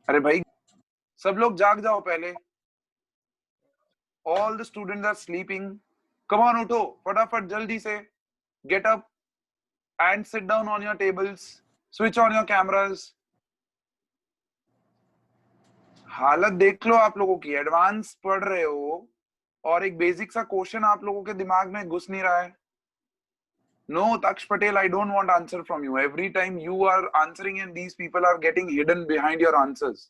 अरे भाई सब लोग जाग जाओ पहले. All the students are sleeping. Come on, उठो फटाफट जल्दी से. Get up and sit down on your tables. Switch on your cameras. हालत देख लो आप लोगों की. एडवांस पढ़ रहे हो और एक बेसिक सा क्वेश्चन आप लोगों के दिमाग में घुस नहीं रहा है. No, Taksh Patel, I don't want answer from you. Every time you are answering and these people are getting hidden behind your answers.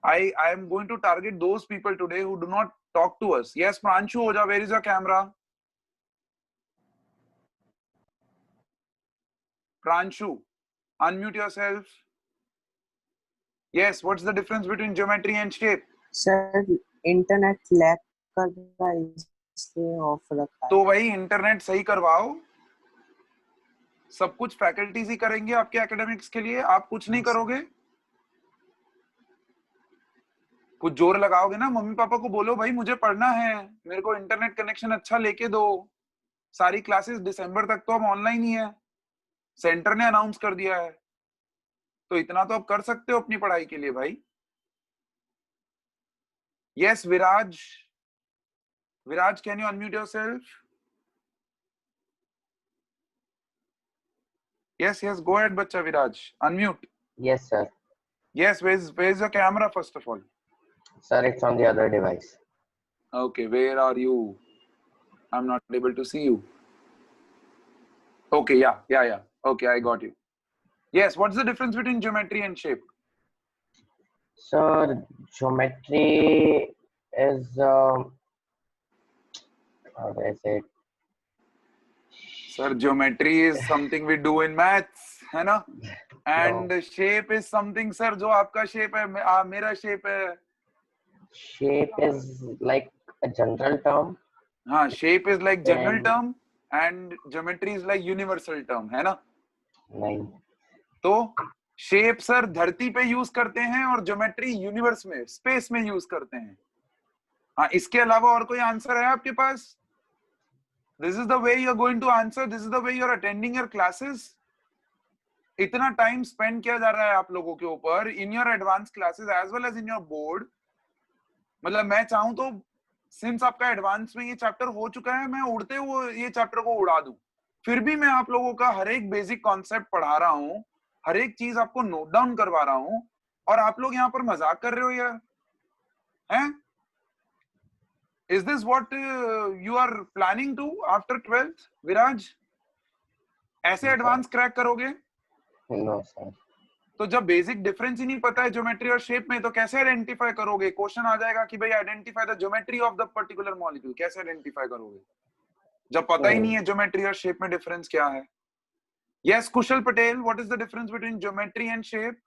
I am going to target those people today who do not talk to us. Yes, Pranshu Oja, where is your camera? Pranshu, unmute yourself. Yes, what's the difference between geometry and shape? Sir internet lag कर रहा है इसलिए of रखा है. तो वही internet सही करवाओ. सब कुछ फैकल्टीज ही करेंगे आपके एकेडमिक्स के लिए. आप कुछ नहीं करोगे. कुछ जोर लगाओगे ना. मम्मी पापा को बोलो भाई मुझे पढ़ना है, मेरे को इंटरनेट कनेक्शन अच्छा लेके दो. सारी क्लासेस दिसंबर तक तो अब ऑनलाइन ही है. सेंटर ने अनाउंस कर दिया है. तो इतना तो आप कर सकते हो अपनी पढ़ाई के लिए भाई. Yes Viraj. Viraj, can you unmute yourself? Yes yes, go ahead बच्चा विराज. Unmute. Yes, sir. Yes, where's your camera first of all? Sir, it's on the other device. Okay, where are you? I'm not able to see you. Okay, yeah. Okay, I got you. Yes, what's the difference between geometry and shape? Sir, geometry is how do I say it? Sir, geometry is something we do in maths, है ना? And No. shape is something, sir, जो आपका shape है, मेरा shape है. Shape is like a general term. हाँ, shape is like general And- term and geometry is like universal term, है ना? नहीं. तो शेप सर धरती पे यूज करते हैं और ज्योमेट्री यूनिवर्स में, स्पेस में यूज करते हैं. हाँ, इसके अलावा और कोई आंसर है आपके पास? This is the way you are going to answer. This is the way you are attending your classes. इतना टाइम स्पेंड किया जा रहा है आप लोगों के ऊपर in your advance classes as well as in your board. मतलब मैं चाहूं तो सिंस आपका एडवांस में ये चैप्टर हो चुका है, मैं उड़ते हुए ये चैप्टर को उड़ा दूं. फिर भी मैं आप लोगों का हर एक बेसिक कॉन्सेप्ट पढ़ा रहा हूं, हर एक चीज आपको नोट डाउन करवा रहा हूं, और आप लोग यहाँ पर मजाक कर रहे हो यार. हैं? Is this what you are planning to after 12th, विराज? ऐसे एडवांस क्रैक करोगे? No, sir. तो जब बेसिक डिफरेंस ही नहीं पता है ज्योमेट्री और शेप में, तो कैसे आइडेंटिफाई करोगे? क्वेश्चन आ जाएगा कि भाई identify the geometry of the particular molecule. कैसे आइडेंटिफाई करोगे जब पता ही नहीं है ज्योमेट्री और शेप में डिफरेंस क्या है? Yes Kusal Patel, what is the difference between geometry and shape?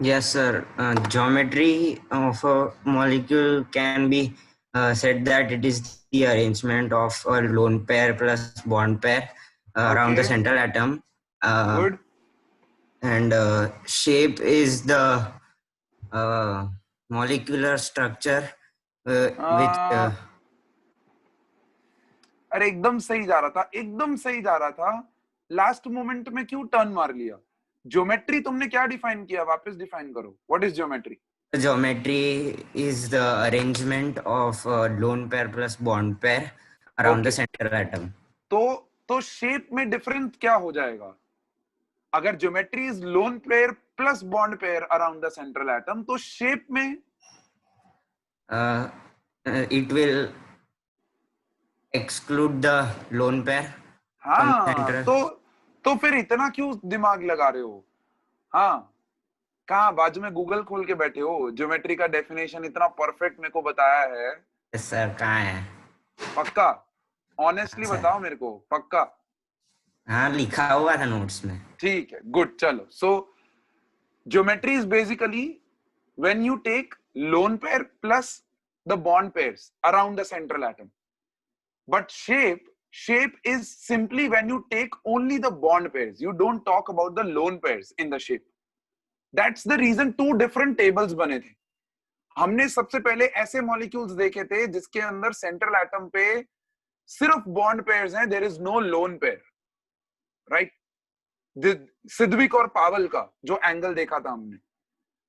Yes, sir. Geometry of a molecule can be said that it is the arrangement of a lone pair plus bond pair around the Okay. central atom. Good. And shape is the molecular structure which. अरे एकदम सही जा रहा था, एकदम सही जा रहा था. लास्ट मोमेंट में क्यों टर्न मार लिया? ज्योमेट्री तुमने क्या डिफाइन किया? वापस डिफाइन करो. What is geometry? Geometry is the arrangement of lone pair plus bond pair around the central atom. तो शेप में डिफरेंस क्या हो जाएगा? अगर geometry is loan pair plus bond pair around the central atom, तो shape में it will exclude the lone pair. हाँ, तो फिर इतना क्यों दिमाग लगा रहे हो? हाँ, कहाँ बाजू में गूगल खोल के बैठे हो? ज्योमेट्री का डेफिनेशन इतना परफेक्ट मेरे को बताया है. सर कहाँ है? पक्का ऑनेस्टली बताओ मेरे को. पक्का? हाँ, लिखा हुआ था नोट्स में. ठीक है, गुड. चलो, so geometry is basically when you take lone pair plus the bond pairs around the central atom. But shape is simply when you take only the bond pairs. You don't talk about the lone pairs in the shape. That's the reason two different tables बने थे. हमने सबसे पहले ऐसे molecules देखे थे जिसके अंदर सेंट्रल एटम पे सिर्फ बॉन्ड पेयर्स हैं, there is no lone pair, right? Siddvik और पावल का जो एंगल देखा था हमने,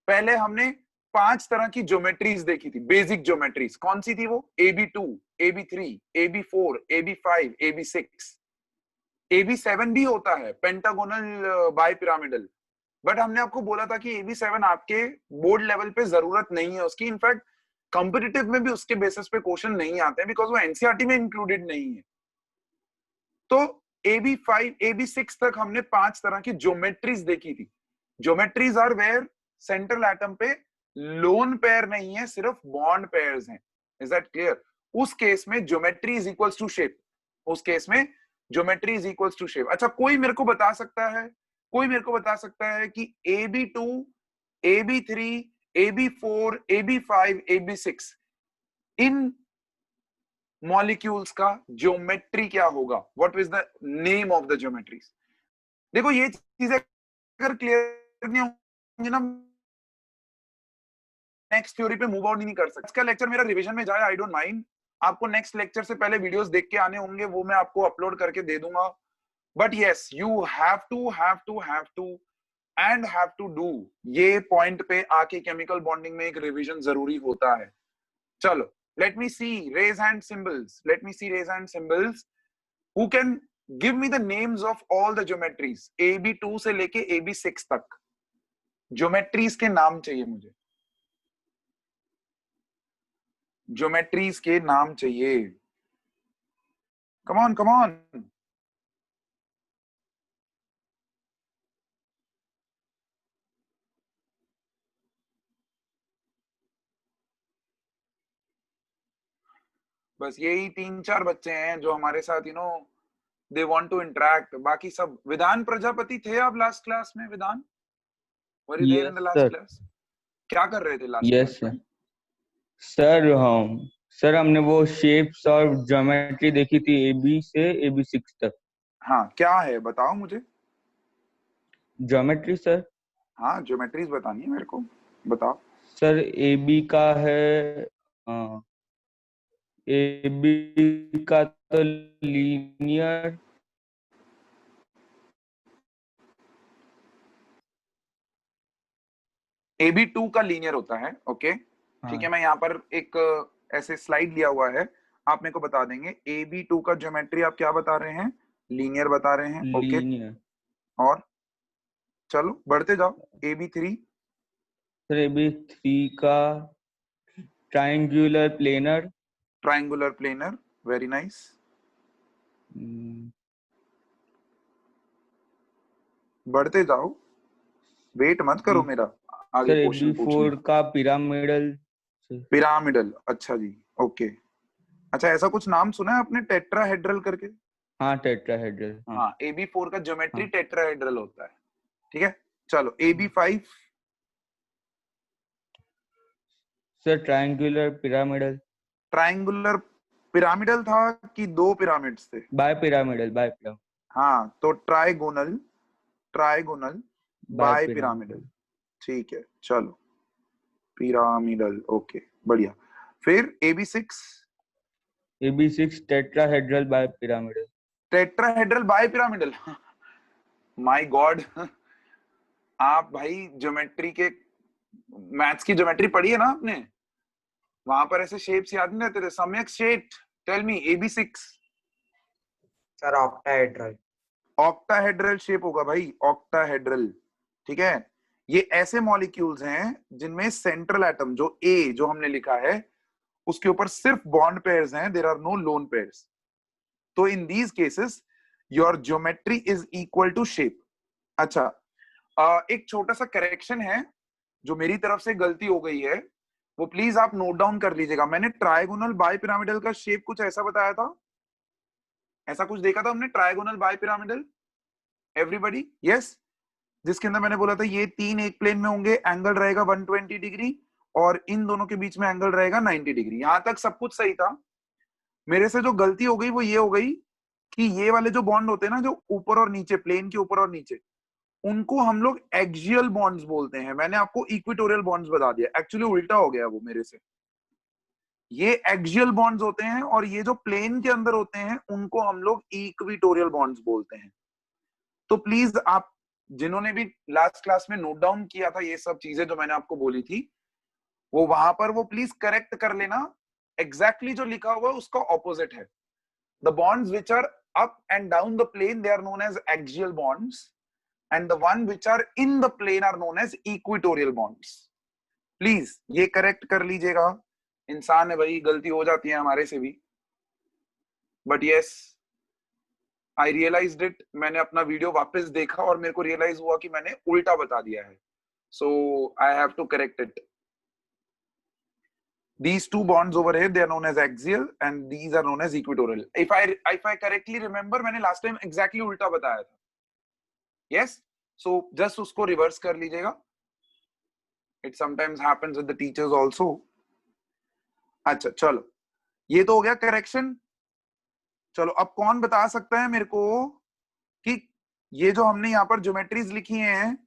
पहले हमने 5 तरह की ज्योमेट्रीज देखी थी, बेसिक ज्योमेट्रीज। कौन सी थी वो? AB2, AB3, AB4, AB5, AB6, AB7 भी होता है, पेंटागोनल बाई पिरामिडल। बट हमने आपको बोला था कि AB7 आपके बोर्ड लेवल पे जरूरत नहीं है उसकी, इनफैक्ट कॉम्पिटिटिव में भी उसके बेसिस पे क्वेश्चन नहीं आते हैं बिकॉज वो एनसीईआरटी में इंक्लूडेड नहीं है। तो AB5, AB6 तक हमने 5 तरह की ज्योमेट्रीज देखी थी। Geometries are where central atom पे लोन पेयर नहीं है, सिर्फ बॉन्ड पेयर्स हैं। Is that clear? उस केस में geometry is equals to shape, उस केस में geometry is equals to shape. अच्छा, कोई मेरे को बता सकता है, कोई मेरे को बता सकता है कि AB2, AB3, AB4, AB5, AB6 इन मॉलिक्यूल्स का ज्योमेट्री क्या होगा? What is the name of the geometries? देखो ये चीजें अगर क्लियर नहीं होंगी ना, नेक्स्ट थ्योरी पे मूव ऑन नहीं कर सकते। इसका लेक्चर मेरा रिवीजन में जाए, आई डोंट माइंड। आपको नेक्स्ट लेक्चर से पहले वीडियोस देख के आने होंगे, वो मैं आपको अपलोड करके दे दूंगा। But yes, you have to do ये पॉइंट पे आके केमिकल बॉन्डिंग में एक रिवीजन जरूरी होता है। चलो, let me see raise hand symbols, let me see raise hand symbols who can give me the names of all the geometries AB2 से लेके AB6 तक। ज्योमेट्रीज के नाम चाहिए मुझे, ज्योमेट्रीज के नाम चाहिए। Come on come on. बस यही 3-4 बच्चे हैं जो हमारे साथ दे वांट टू इंटरेक्ट। बाकी सब, विधान प्रजापति थे आप लास्ट क्लास में? Vidhan, were you there in the last class? क्या कर रहे थे लास्ट क्लास में? सर हमने वो शेप्स और ज्योमेट्री देखी थी AB से AB6 तक। हाँ, क्या है बताओ मुझे। Geometry sir? हाँ, ज्योमेट्रीज बतानी है मेरे को, बताओ। सर AB का है, AB का तो लीनियर, AB2 का लीनियर होता है। ओके ठीक है, मैं यहाँ पर एक ऐसे स्लाइड लिया हुआ है, आप मेरे को बता देंगे। AB2 का ज्योमेट्री आप क्या बता रहे हैं? लीनियर बता रहे हैं। ओके, और चलो बढ़ते जाओ। AB3? सर AB3 का triangular planar. Triangular planar, very nice. बढ़ते जाओ, वेट मत करो मेरा, आगे क्वेश्चन पूछने। AB4 का पिरामिडल। पिरामिडल, अच्छा जी, ओके। अच्छा, ऐसा कुछ नाम सुना है आपने टेट्राहेड्रल करके? हाँ, टेट्राहेड्रल। हाँ, AB4 का ज्योमेट्री टेट्राहेड्रल होता है। ठीक है, चलो AB5? Sir triangular pyramidal. Triangular pyramidal था कि 2 पिरामिड्स थे? Bipyramidal. हाँ, तो ट्राइगोनल बाय पिरामिडल। ठीक है, चलो पिरामिडल, ओके बढ़िया। फिर AB6? AB6 tetrahedral bipyramidal. Tetrahedral bipyramidal, my god. आप भाई ज्योमेट्री के, मैथ्स की ज्योमेट्री पढ़ी है ना आपने? वहां पर ऐसे शेप्स याद नहीं रहते थे? Samyak Shet, tell me. AB6? Sir octahedral. Octahedral shape होगा भाई, ऑक्टाहेड्रल। ठीक है, ये ऐसे मॉलिक्यूल्स हैं जिनमें सेंट्रल एटम जो A जो हमने लिखा है उसके ऊपर सिर्फ बॉन्ड पेयर्स हैं, there are no lone pairs. तो in these cases your geometry is equal to shape. अच्छा, एक छोटा सा करेक्शन है जो मेरी तरफ से गलती हो गई है, वो प्लीज आप नोट डाउन कर लीजिएगा। मैंने ट्राइगोनल बाय पिरामिडल का शेप कुछ ऐसा बताया था, ऐसा कुछ देखा था हमने, trigonal bipyramidal. Everybody yes? जिसके अंदर मैंने बोला था ये 3 एक प्लेन में होंगे, एंगल रहेगा 120 डिग्री और इन दोनों के बीच में एंगल रहेगा 90 डिग्री। यहां तक सब कुछ सही था। मेरे से जो गलती हो गई वो ये हो गई कि ये वाले जो बॉन्ड होते हैं ना, जो ऊपर और नीचे, प्लेन के ऊपर और नीचे, उनको हम लोग एक्सियल बॉन्ड्स बोलते हैं। मैंने आपको इक्वेटोरियल बॉन्ड्स बता दिया, एक्चुअली उल्टा हो गया वो मेरे से। ये एक्सियल बॉन्ड्स होते हैं और ये जो प्लेन के अंदर होते हैं उनको हम लोग इक्वेटोरियल बॉन्ड्स बोलते हैं। तो प्लीज आप जिन्होंने भी लास्ट क्लास में नोट डाउन किया था ये सब चीजें जो मैंने आपको बोली थी, वो वहां पर वो प्लीज करेक्ट कर लेना। एग्जैक्टली जो लिखा हुआ है उसका ऑपोजिट है। The bonds which are up and down the plane they are known as axial bonds, and the one which are in the plane are known as equatorial bonds. Please ये correct कर लीजिएगा। इंसान है भाई, गलती हो जाती है हमारे से भी, but yes I realised it. मैंने अपना वीडियो वापस देखा और मेरे को रियलाइज हुआ कि मैंने उल्टा बता दिया है, so I have to correct it. These two bonds over here, they are known as axial and these are known as equatorial. If I correctly remember, मैंने last time exactly उल्टा बताया था. Yes, so just उसको reverse कर लीजिएगा. It sometimes happens with the teachers also. अच्छा चलो, ये तो हो गया correction. चलो अब कौन बता सकता है मेरे को कि ये जो हमने यहाँ पर ज्योमेट्रीज लिखी हैं,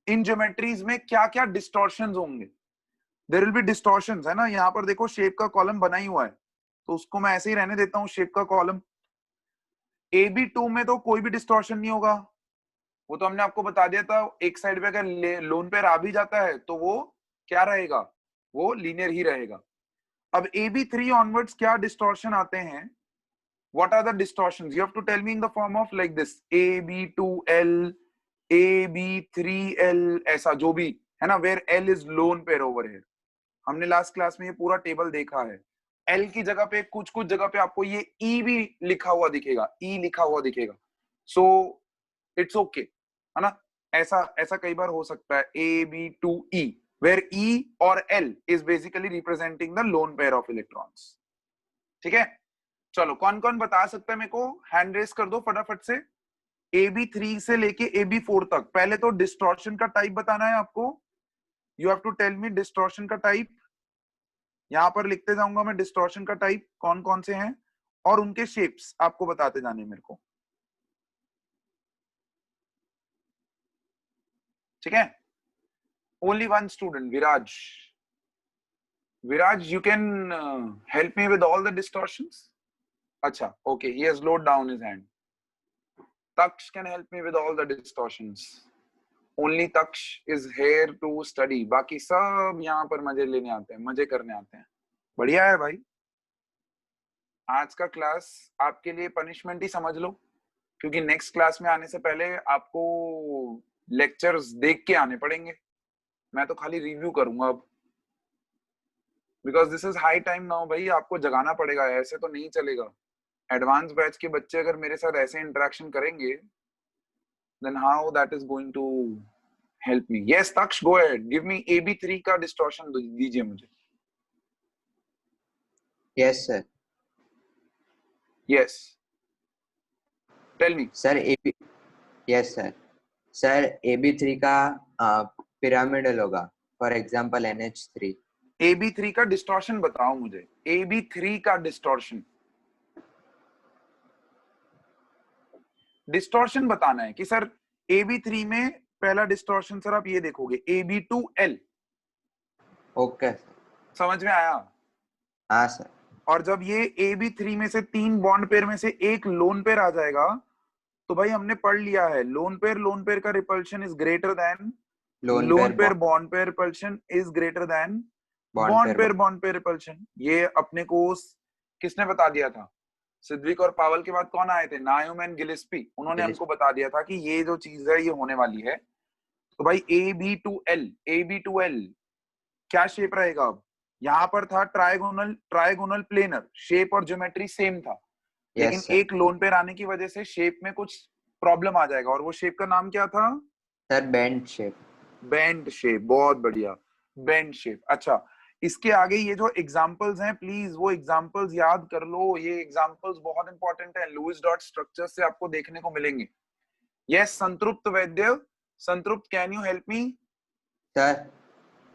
इन ज्योमेट्रीज में क्या क्या डिस्टॉर्शंस होंगे? देयर विल बी डिस्टॉर्शंस, है ना? यहाँ पर देखो शेप का कॉलम बना ही हुआ है, तो उसको मैं ऐसे ही रहने देता हूँ, शेप का कॉलम। AB2 में तो कोई भी डिस्टॉर्शन नहीं होगा, वो तो हमने आपको बता दिया था। एक साइड पे अगर लोन पेयर आ भी जाता है तो वो क्या रहेगा? वो लीनियर ही रहेगा। अब AB3 ऑनवर्ड्स क्या डिस्टॉर्शन आते हैं? What are the distortions? You have to tell me in the form of like this: AB2L, AB3L, ऐसा जो भी है ना, where L is lone pair over here. हमने लास्ट क्लास में ये पूरा टेबल देखा है। L की जगह पे कुछ कुछ जगह पे आपको ये E भी लिखा हुआ दिखेगा, E लिखा हुआ दिखेगा। So it's okay, है ना? ऐसा कई बार हो सकता है। AB2E, where E और L is basically representing the lone pair of electrons. ठीक है, चलो कौन कौन बता सकता है मेरे को? हैंड रेस कर दो फटाफट से। AB3 से लेके AB4 तक। पहले तो डिस्टॉर्शन का टाइप बताना है आपको। You have to tell me distortion का टाइप। यहां पर लिखते जाऊंगा मैं डिस्टॉर्शन का टाइप कौन कौन से हैं, और उनके शेप्स आपको बताते जाने मेरे को। ठीक है, only one student, Viraj. Viraj, you can help me with all the distortions. Acha, okay, he has lowered down his hand. Taksh can help me with all the distortions. Only Taksh is here to study. बाकी सब यहाँ पर मजे लेने आते हैं, मजे करने आते हैं। बढ़िया है भाई। आज का क्लास आपके लिए पनिशमेंट ही समझ लो, क्योंकि नेक्स्ट क्लास में आने से पहले आपको लेक्चर्स देख के आने पड़ेंगे। मैं तो खाली रिव्यू करूंगा अब, because this is high time now भाई। आपको जगाना पड़ेगा, ऐसे तो नहीं चलेगा। एडवांस बैच के बच्चे अगर मेरे साथ ऐसे इंटरेक्शन करेंगे, then how that is going to help me? Yes, Taksh, go ahead. Give me AB3 का distortion दीजिए मुझे। Yes, sir. Yes. Tell me. Sir, yes, sir. Sir, AB3 का pyramidal होगा. For example, NH3. AB3 का distortion बताओ मुझे। AB3 का distortion बताना है कि सर AB3 में पहला डिस्टॉर्शन सर आप ये देखोगे AB2L। ओके, समझ में आया? हाँ सर। और जब ये AB3 में से 3 बॉन्ड पेयर में से एक लोन पेयर आ जाएगा, तो भाई हमने पढ़ लिया है लोन पेयर का repulsion is greater than lone pair bond pair repulsion is greater than bond pair repulsion. ये अपने को किसने बता दिया था? सिद्विक और पावल के बाद कौन आए थे? नायोम एंड गिलिस्पी। उन्होंने हमको बता दिया था कि ये जो चीज है ये होने वाली है। तो भाई AB2L क्या शेप रहेगा? अब यहाँ पर था ट्रायगोनल प्लेनर, शेप और ज्योमेट्री सेम था, लेकिन एक लोन पेयर आने की वजह से शेप में कुछ प्रॉब्लम आ जाएगा। और वो शेप का नाम क्या था सर? Bend shape. बहुत बढ़िया, बेंड शेप। अच्छा, इसके आगे ये जो एग्जांपल्स हैं, प्लीज वो एग्जांपल्स याद कर लो। ये एग्जांपल्स बहुत इंपॉर्टेंट है, लुईस डॉट स्ट्रक्चर से आपको देखने को मिलेंगे। यस, संतृप्त वैद्य। संतृप्त, can you help me? Sir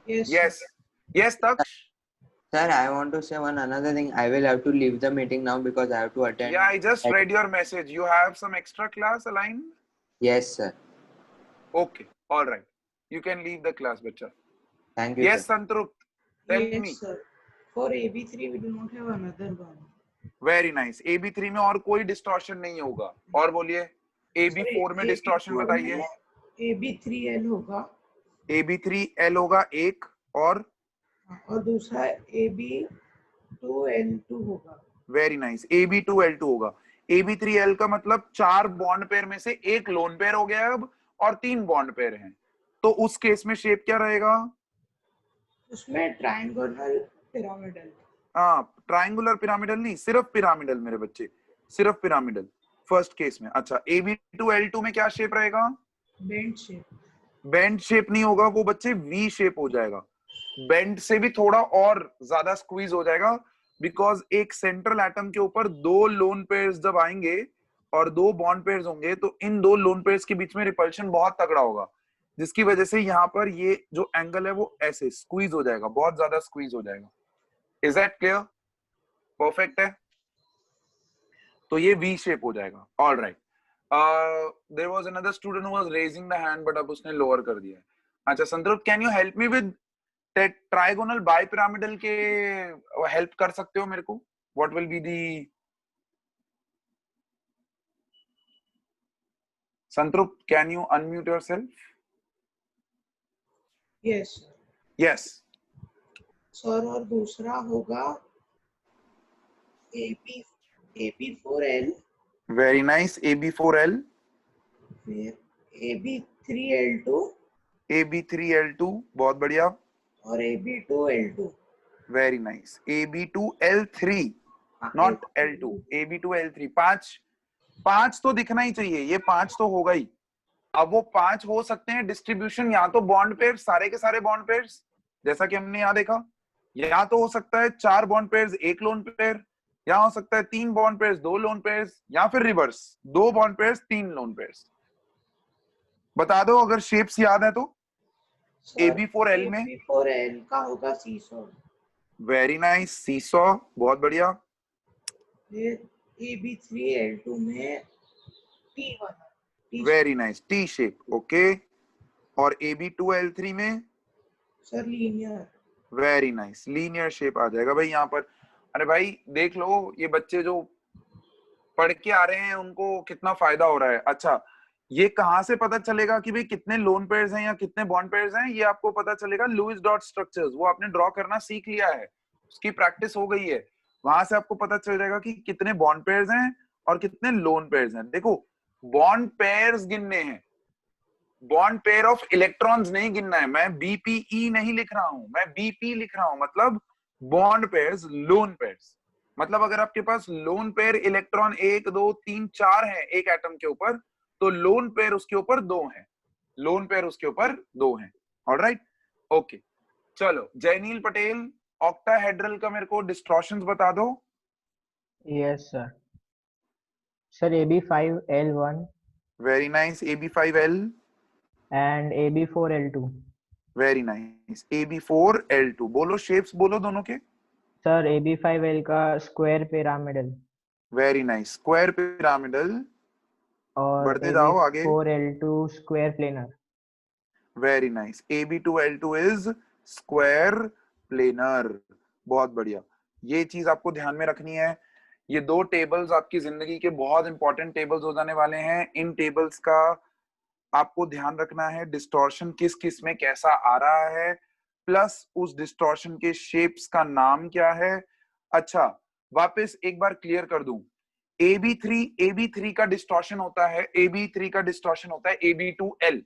yes Taksh. Sir, I want to say another thing. I will have to leave the meeting now because I have to attend. Yeah, I just read your message. You have some extra class aligned? Yes, sir. Okay, all right. You can leave the class, bacha. Thank you. Yes, sir. Santrupt. Tell yes, me. Sir. For AB3 we do not have another one. Very nice. AB3 में और कोई distortion नहीं होगा। और बोलिए। AB4 में distortion बताइए। AB3L होगा AB3L होगा एक, और दूसरा AB2L2 होगा। वेरी नाइस, AB2L2 होगा। AB3L का मतलब 4 बॉन्ड पेयर में से एक लोन पेयर हो गया अब, और 3 बॉन्ड पेयर हैं, तो उस केस में शेप क्या रहेगा? उसमें ट्रायंगुलर पिरामिडल। हाँ, ट्रायंगुलर पिरामिडल नहीं, सिर्फ पिरामिडल मेरे बच्चे, सिर्फ पिरामिडल फर्स्ट केस में। अच्छा, AB2L2 में क्या शेप रहेगा? Bend shape. बेंड शेप नहीं होगा वो बच्चे, वी शेप हो जाएगा। बेंड से भी थोड़ा और ज्यादा स्क्वीज हो जाएगा, बिकॉज एक सेंट्रल एटम के ऊपर 2 लोन पेयर्स जब आएंगे और 2 बॉन्ड पेयर्स होंगे, तो इन 2 लोन पेयर्स के बीच में रिपल्शन बहुत तगड़ा होगा, जिसकी वजह से यहाँ पर ये जो एंगल है वो ऐसे स्क्वीज हो जाएगा, बहुत ज्यादा स्क्वीज हो जाएगा। Is that clear? परफेक्ट है, तो ये वी शेप हो जाएगा। All right, there was another student who was raising the hand, but अब उसने लोअर कर दिया है। अच्छा Santript, can you help me with trigonal bipyramidal के हेल्प कर सकते हो मेरे को? What will be the? Santript, can you unmute yourself? Yes yes sir. और दूसरा होगा AB4L, वेरी नाइस, AB4L, फिर AB3L2 AB3L2, बहुत बढ़िया, और AB2L2। Very nice, AB2L3 not L2, AB2L3। 5 तो दिखना ही चाहिए, ये 5 तो होगा ही। अब वो 5 हो सकते हैं डिस्ट्रीब्यूशन, या तो बॉन्ड पेयर सारे के सारे बॉन्ड पेयर्स, जैसा कि हमने यहाँ देखा, या तो हो सकता है 4 बॉन्ड पेयर्स एक लोन पेयर, या हो सकता है 3 बॉन्ड पेयर्स 2 लोन पेयर्स, या फिर reverse 2 bond pairs 3 lone pairs. बता दो अगर शेप्स याद है तो। AB4L में AB4L का होगा सीसॉ। वेरी नाइस, सीसॉ, बहुत बढ़िया। फिर AB3L2 में T वाला, very nice, T shape, okay. और AB2L3 में sir linear. Very nice, linear shape आ जाएगा भाई यहाँ पर। अरे भाई देख लो, ये बच्चे जो पढ़ के आ रहे हैं उनको कितना फायदा हो रहा है। अच्छा, ये कहाँ से पता चलेगा कि भाई कितने लोन पेयर्स हैं या कितने बॉन्ड पेयर्स हैं? ये आपको पता चलेगा लुईस डॉट स्ट्रक्चर्स, वो आपने ड्रॉ करना सीख लिया है, उसकी प्रैक्टिस हो गई है, वहां से आपको पता चल जाएगा कि कितने बॉन्ड पेयर्स हैं और कितने लोन पेयर्स हैं। देखो, बॉन्ड पेयर्स गिनने हैं, बॉन्ड पेयर ऑफ इलेक्ट्रॉन्स नहीं गिनना है। मैं बीपीई नहीं लिख रहा हूं, मैं बीपी लिख रहा हूं, मतलब बॉन्ड पेयर्स, लोन पेयर्स। मतलब अगर आपके पास लोन पेयर इलेक्ट्रॉन 1 2 3 4 है एक एटम के ऊपर, तो लोन पेयर उसके ऊपर 2 है, लोन पेयर उसके ऊपर 2 है। Alright, okay. चलो जयनील पटेल, ऑक्टाहेड्रल का मेरे को डिस्टॉर्शंस बता दो। Yes, sir. Sir, AB5L1 very nice, AB5L, and AB4L2. Very nice, AB4L2। बोलो शेप्स, बोलो दोनों के। Sir, AB5L का square pyramidal very nice, square pyramidal. और बढ़ते जाओ आगे। AB4L2 square planar. Very nice, AB2L2 is square planar. बहुत बढ़िया, ये चीज आपको ध्यान में रखनी है। ये 2 टेबल्स आपकी जिंदगी के बहुत इंपॉर्टेंट टेबल्स हो जाने वाले हैं। इन टेबल्स का आपको ध्यान रखना है, डिस्टॉर्शन किस किस में कैसा आ रहा है, प्लस उस डिस्टॉर्शन के शेप्स का नाम क्या है। अच्छा, वापस एक बार क्लियर कर दूं, AB3 का डिस्टॉर्शन होता है, AB3 का डिस्टॉर्शन होता है AB2L।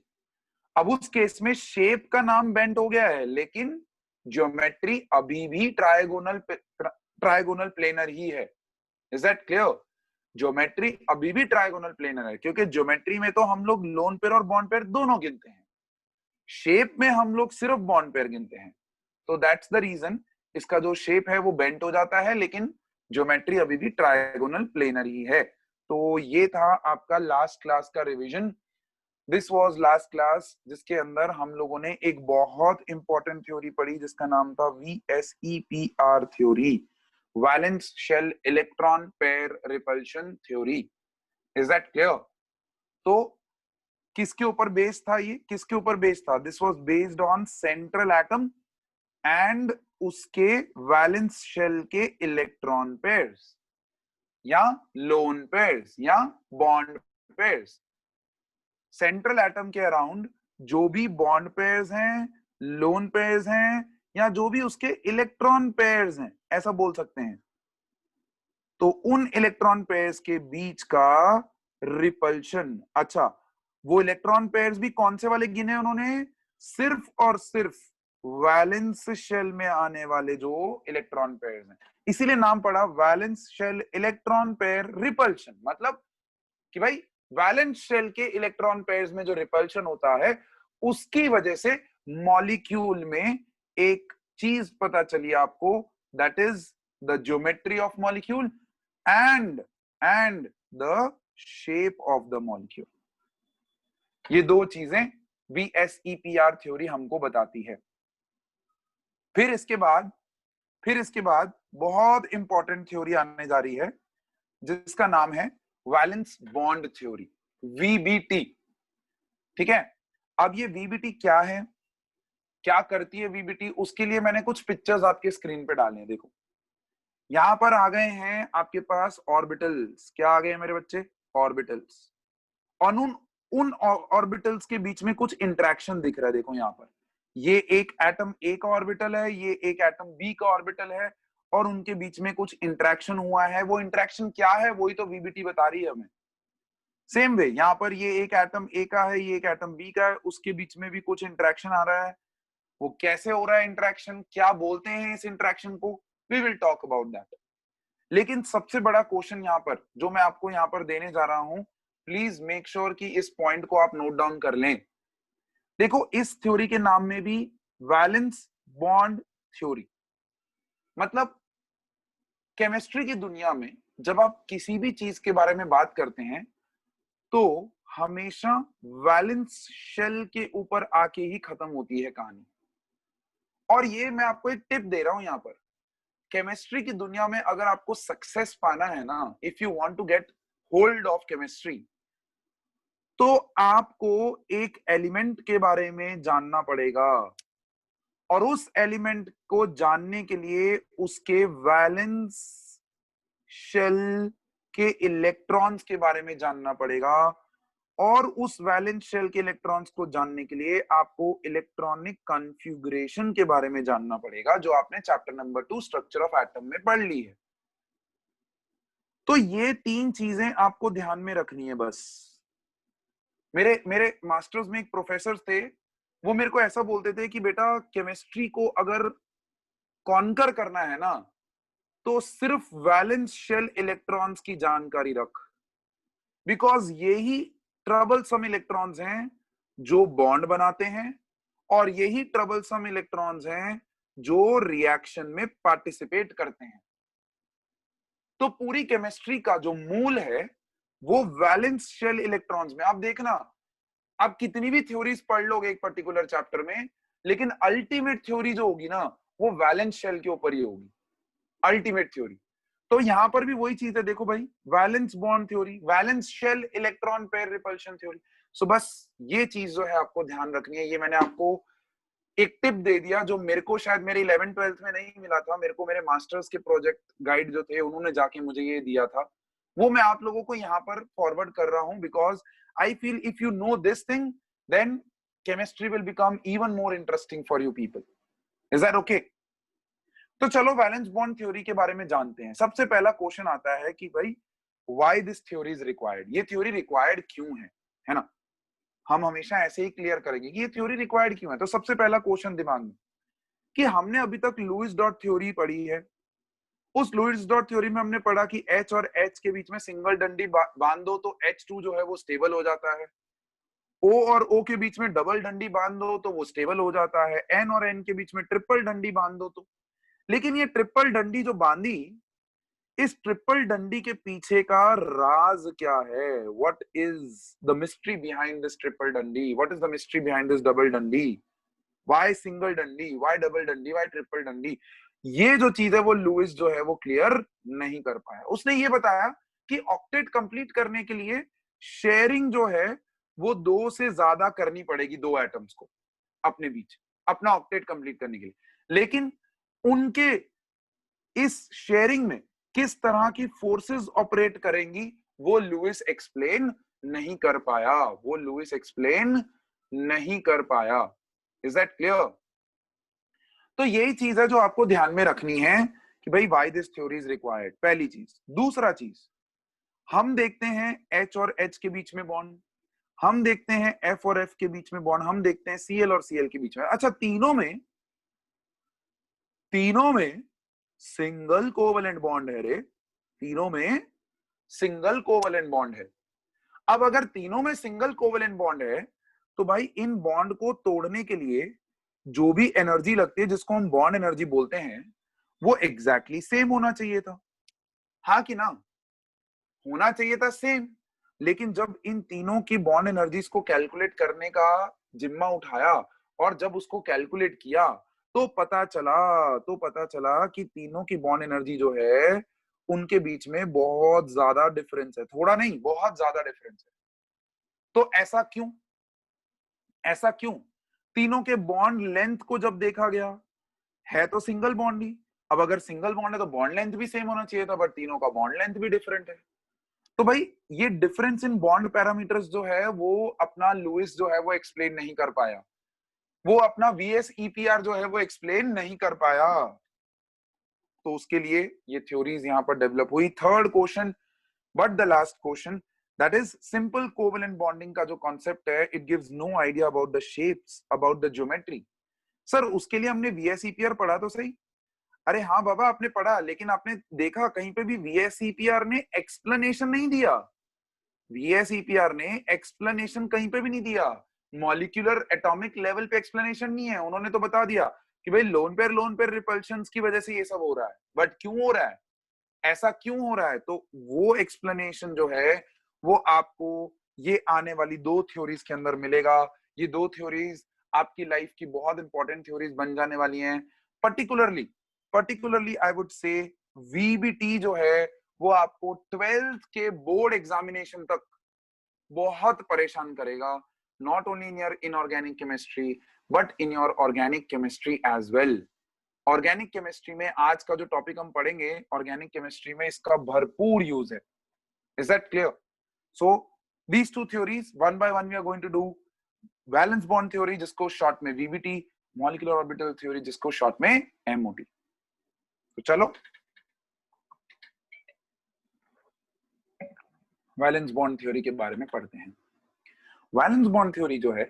अब उस केस में शेप का नाम बेंट हो गया है, लेकिन ज्योमेट्री अभी भी ट्रायगोनल प्लेनर ही है। Is that clear? ज्योमेट्री अभी भी ट्रायगोनल प्लेनर है, क्योंकि ज्योमेट्री में तो हम लोग लोन पेयर और बॉन्ड पेयर दोनों गिनते हैं, शेप में हम लोग सिर्फ बॉन्ड पेयर गिनते हैं। तो दैट्स द रीजन इसका जो शेप है वो बेंट हो जाता है, लेकिन ज्योमेट्री अभी भी ट्रायगोनल प्लेनर ही है। तो ये था आपका लास्ट क्लास का revision. This was last class, जिसके अंदर हम लोगों ने एक बहुत इंपॉर्टेंट थ्योरी पढ़ी जिसका नाम था VSEPR theory, valence shell electron pair repulsion theory. Is that clear? तो किसके ऊपर बेस्ड था ये, किसके ऊपर बेस्ड था? This was based on central atom and उसके वैलेंस शेल के इलेक्ट्रॉन पेयर्स या लोन पेयर्स या बॉन्ड पेयर्स। सेंट्रल एटम के अराउंड जो भी बॉन्ड पेयर्स हैं, लोन पेयर्स हैं, या जो भी उसके इलेक्ट्रॉन पेयर्स हैं, ऐसा बोल सकते हैं, तो उन इलेक्ट्रॉन पेयर्स के बीच का रिपल्शन। अच्छा, वो इलेक्ट्रॉन पेयर्स भी कौन से वाले गिने उन्होंने? सिर्फ और सिर्फ वैलेंस शेल में आने वाले जो इलेक्ट्रॉन पेयर्स हैं, इसीलिए नाम पड़ा valence shell electron pair repulsion. मतलब कि भाई वैलेंस शेल के इलेक्ट्रॉन पेयर्स में जो रिपल्शन होता है, उसकी वजह से मॉलिक्यूल में एक चीज पता चली आपको, that is the geometry of molecule and the shape of the molecule. ये दो चीजें VSEPR थ्योरी हमको बताती है। फिर इसके बाद बहुत इंपॉर्टेंट थ्योरी आने जा रही है जिसका नाम है वैलेंस बॉन्ड थ्योरी, VBT। ठीक है, अब ये VBT क्या है, क्या करती है VBT, उसके लिए मैंने कुछ पिक्चर्स आपके स्क्रीन पे डाले हैं। देखो, यहां पर आ गए हैं आपके पास ऑर्बिटल्स। क्या आ गए हैं मेरे बच्चे? ऑर्बिटल्स। और उन ऑर्बिटल्स के बीच में कुछ इंटरेक्शन दिख रहा है। देखो यहाँ पर, ये एक एटम A का ऑर्बिटल है, ये एक एटम B का ऑर्बिटल है, और उनके बीच में कुछ इंटरेक्शन हुआ है। वो इंटरेक्शन क्या है, वही तो VBT बता रही है हमें। सेम वे यहाँ पर ये एक एटम A का है, ये एक एटम B का है, उसके बीच में भी कुछ इंटरेक्शन आ रहा है। वो कैसे हो रहा है इंटरेक्शन, क्या बोलते हैं इस इंटरेक्शन को, we will talk about that. लेकिन सबसे बड़ा क्वेश्चन यहाँ पर जो मैं आपको यहाँ पर देने जा रहा हूं, प्लीज मेक श्योर कि इस पॉइंट को आप नोट डाउन कर लें। देखो, इस थ्योरी के नाम में भी वैलेंस बॉन्ड थ्योरी। मतलब केमिस्ट्री की दुनिया में जब आप किसी भी चीज के बारे में बात करते हैं तो हमेशा वैलेंस शेल के ऊपर आके ही खत्म होती है कहानी। और ये मैं आपको एक टिप दे रहा हूं यहाँ पर, केमिस्ट्री की दुनिया में अगर आपको सक्सेस पाना है ना, if you want to get hold of chemistry, तो आपको एक एलिमेंट के बारे में जानना पड़ेगा, और उस एलिमेंट को जानने के लिए उसके वैलेंस शेल के इलेक्ट्रॉन्स के बारे में जानना पड़ेगा, और उस वैलेंस शेल के इलेक्ट्रॉन्स को जानने के लिए आपको इलेक्ट्रॉनिक कॉन्फ़िगरेशन के बारे में जानना पड़ेगा, जो आपने chapter number 2 structure of atom में पढ़ ली है। तो ये तीन चीजें आपको ध्यान में रखनी है बस। मेरे मास्टर्स में एक प्रोफेसर थे, वो मेरे को ऐसा बोलते थे कि बेटा, केमिस्ट्री को अगर कॉन्कर करना है ना, तो सिर्फ वैलेंस शेल इलेक्ट्रॉन्स की जानकारी रख, बिकॉज यही ट्रबलसम इलेक्ट्रॉन्स हैं जो बॉन्ड बनाते हैं, और यही ट्रबलसम इलेक्ट्रॉन्स हैं जो रिएक्शन में पार्टिसिपेट करते हैं। तो पूरी केमिस्ट्री का जो मूल है वो वैलेंस शेल इलेक्ट्रॉन्स में। आप देखना, आप कितनी भी थ्योरीज पढ़ लोगे एक पर्टिकुलर चैप्टर में, लेकिन अल्टीमेट थ्योरी जो होगी ना, वो वैलेंस शेल के ऊपर ही होगी, अल्टीमेट थ्योरी। तो यहां पर भी वही चीज है। देखो भाई, valence bond theory, valence shell electron pair repulsion theory. So बस ये चीज जो है आपको ध्यान रखनी है। ये मैंने आपको एक टिप दे दिया जो मेरे को शायद मेरे 11th-12th में नहीं मिला था, मेरे को मेरे मास्टर्स के प्रोजेक्ट गाइड जो थे उन्होंने जाके मुझे ये दिया था, वो मैं आप लोगों को यहाँ पर फॉरवर्ड कर रहा हूँ, because I feel if you know this thing then chemistry will become even more interesting for you people. Is that okay? तो चलो वैलेंस बॉन्ड थ्योरी के बारे में जानते हैं। सबसे पहला क्वेश्चन आता है कि भाई why this theory is required, ये थ्योरी रिक्वायर्ड क्यों है ना? हम हमेशा ऐसे ही क्लियर करेंगे कि ये थ्योरी रिक्वायर्ड क्यों है। तो सबसे पहला क्वेश्चन दिमाग में कि हमने अभी तक लुईस डॉट थ्योरी पढ़ी है। उस लुईस डॉट थ्योरी में हमने पढ़ा कि H और H के बीच में सिंगल डंडी बांध दो तो H2 जो है वो स्टेबल हो जाता है, O और O के बीच में डबल डंडी बांध दो तो वो स्टेबल हो जाता है, N और N के बीच में ट्रिपल डंडी बांध दो तो। लेकिन ये ट्रिपल डंडी जो बांधी, इस ट्रिपल डंडी के पीछे का राज क्या है? What is the mystery behind this triple डंडी? What is the mystery behind this double डंडी? व्हाई सिंगल डंडी, व्हाई डबल डंडी, व्हाई ट्रिपल डंडी? ये जो चीज है वो लुईस जो है वो क्लियर नहीं कर पाया। उसने ये बताया कि ऑक्टेट कंप्लीट करने के लिए शेयरिंग जो है वो 2 से ज्यादा करनी पड़ेगी, 2 एटम्स को अपने बीच, अपना ऑक्टेट कंप्लीट करने के लिए। लेकिन उनके इस शेयरिंग में किस तरह की फोर्सेस ऑपरेट करेंगी वो लुईस एक्सप्लेन नहीं कर पाया, वो लुइस एक्सप्लेन नहीं कर पाया। Is that clear? तो यही चीज है जो आपको ध्यान में रखनी है कि भाई why this theory is required, पहली चीज। दूसरा चीज, हम देखते हैं H और H के बीच में बॉन्ड, हम देखते हैं F और F के बीच में बॉन्ड, हम देखते हैं Cl और Cl के बीच में। अच्छा, तीनों में सिंगल कोवलेंट बॉन्ड है रे, तीनों में सिंगल कोवलेंट बॉन्ड है। अब अगर तीनों में सिंगल कोवलेंट बॉन्ड है तो भाई इन बॉन्ड को तोड़ने के लिए जो भी एनर्जी लगती है, जिसको हम बॉन्ड एनर्जी बोलते हैं, वो एग्जैक्टली सेम होना चाहिए था, हाँ कि ना? होना चाहिए था सेम। लेकिन जब इन तीनों की बॉन्ड एनर्जीज को कैलकुलेट करने का जिम्मा उठाया और जब उसको कैलकुलेट किया तो पता चला कि तीनों की बॉन्ड एनर्जी जो है उनके बीच में बहुत ज्यादा डिफरेंस है, थोड़ा नहीं बहुत ज्यादा डिफरेंस है। तो ऐसा क्यों? तीनों के बॉन्ड लेंथ को जब देखा गया, है तो सिंगल बॉन्ड ही। अब अगर सिंगल बॉन्ड है तो बॉन्ड लेंथ भी सेम होना चाहिए था, बट तीनों का बॉन्ड लेंथ भी डिफरेंट है। तो भाई ये डिफरेंस इन बॉन्ड पैरामीटर्स जो है वो अपना लुइस जो है वो एक्सप्लेन नहीं कर पाया, वो अपना VSEPR जो है वो एक्सप्लेन नहीं कर पाया। तो उसके लिए ये थ्योरीज यहां पर डेवलप हुई। Third question, but the last question, that is simple covalent bonding का जो कॉन्सेप्ट है, it gives no idea about the shapes, about the geometry. Sir उसके लिए हमने VSEPR पढ़ा तो सही। अरे हाँ बाबा आपने पढ़ा, लेकिन आपने देखा कहीं पे भी VSEPR ने एक्सप्लेनेशन नहीं दिया। VSEPR ने एक्सप्लेनेशन कहीं पे भी नहीं दिया, मॉलिक्यूलर एटॉमिक लेवल पे एक्सप्लेनेशन नहीं है। उन्होंने तो बता दिया कि भाई लोन पेयर रिपल्शंस की वजह से ये सब हो रहा है, बट क्यों हो रहा है, ऐसा क्यों हो रहा है, तो वो एक्सप्लेनेशन जो है वो आपको ये आने वाली 2 थ्योरीज के अंदर मिलेगा। ये 2 थ्योरीज आपकी लाइफ की बहुत इंपॉर्टेंट थ्योरीज बन जाने वाली हैं। Particularly I would say VBT जो है वो आपको 12th के बोर्ड एग्जामिनेशन तक बहुत परेशान करेगा, not only in your inorganic chemistry but in your organic chemistry as well. Organic chemistry में आज का जो टॉपिक हम पढ़ेंगे, ऑर्गेनिक केमिस्ट्री में इसका भरपूर यूज है। Is that clear? So these 2 theories one by one we are going to do. Valence bond theory जिसको शॉर्ट में VBT, मॉलिक्यूलर ऑर्बिटल थ्योरी जिसको शॉर्ट में MOT। तो चलो वैलेंस बॉन्ड थ्योरी के बारे में पढ़ते हैं। वैलेंस बॉन्ड थ्योरी जो है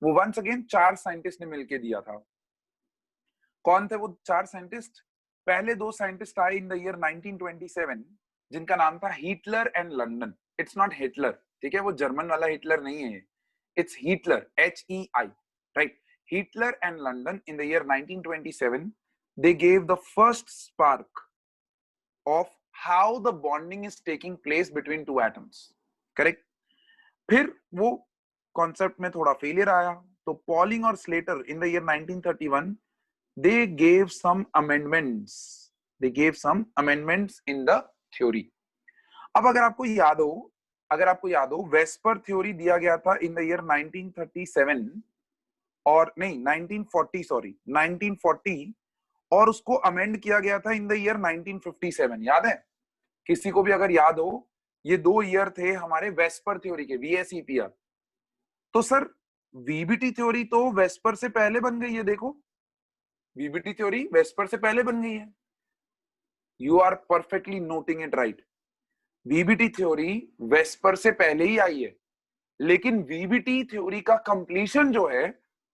वो वंस अगेन 4 साइंटिस्ट ने मिलकर दिया था। कौन थे वो 4 साइंटिस्ट? पहले 2 साइंटिस्ट आए इन द ईयर 1927 जिनका नाम था Hitler and London. It's not Hitler, ठीक है, वो जर्मन वाला हिटलर नहीं है, it's Hitler, HEI, right. Hitler and London in the year 1927 they gave the first spark of how the bonding is taking place between 2 atoms, correct? फिर वो concept में थोड़ा फेलियर आया, तो पॉलिंग और Slater in the year 1931 they gave some amendments in the theory. अब अगर आपको याद हो वेस्पर थ्योरी दिया गया था इन द ईयर 1937 और नहीं 1940 और उसको अमेंड किया गया था इन द ईयर 1957। याद है किसी को भी? अगर याद हो, ये 2 ईयर थे हमारे वेस्पर थ्योरी के, VSEPR। तो सर VBT थ्योरी तो वेस्पर से पहले बन गई है, देखो VBT थ्योरी वेस्पर से पहले बन गई है। You are perfectly noting it right. VBT theory VSEPR से पहले ही आई है, लेकिन VBT थ्योरी का कंप्लीशन जो है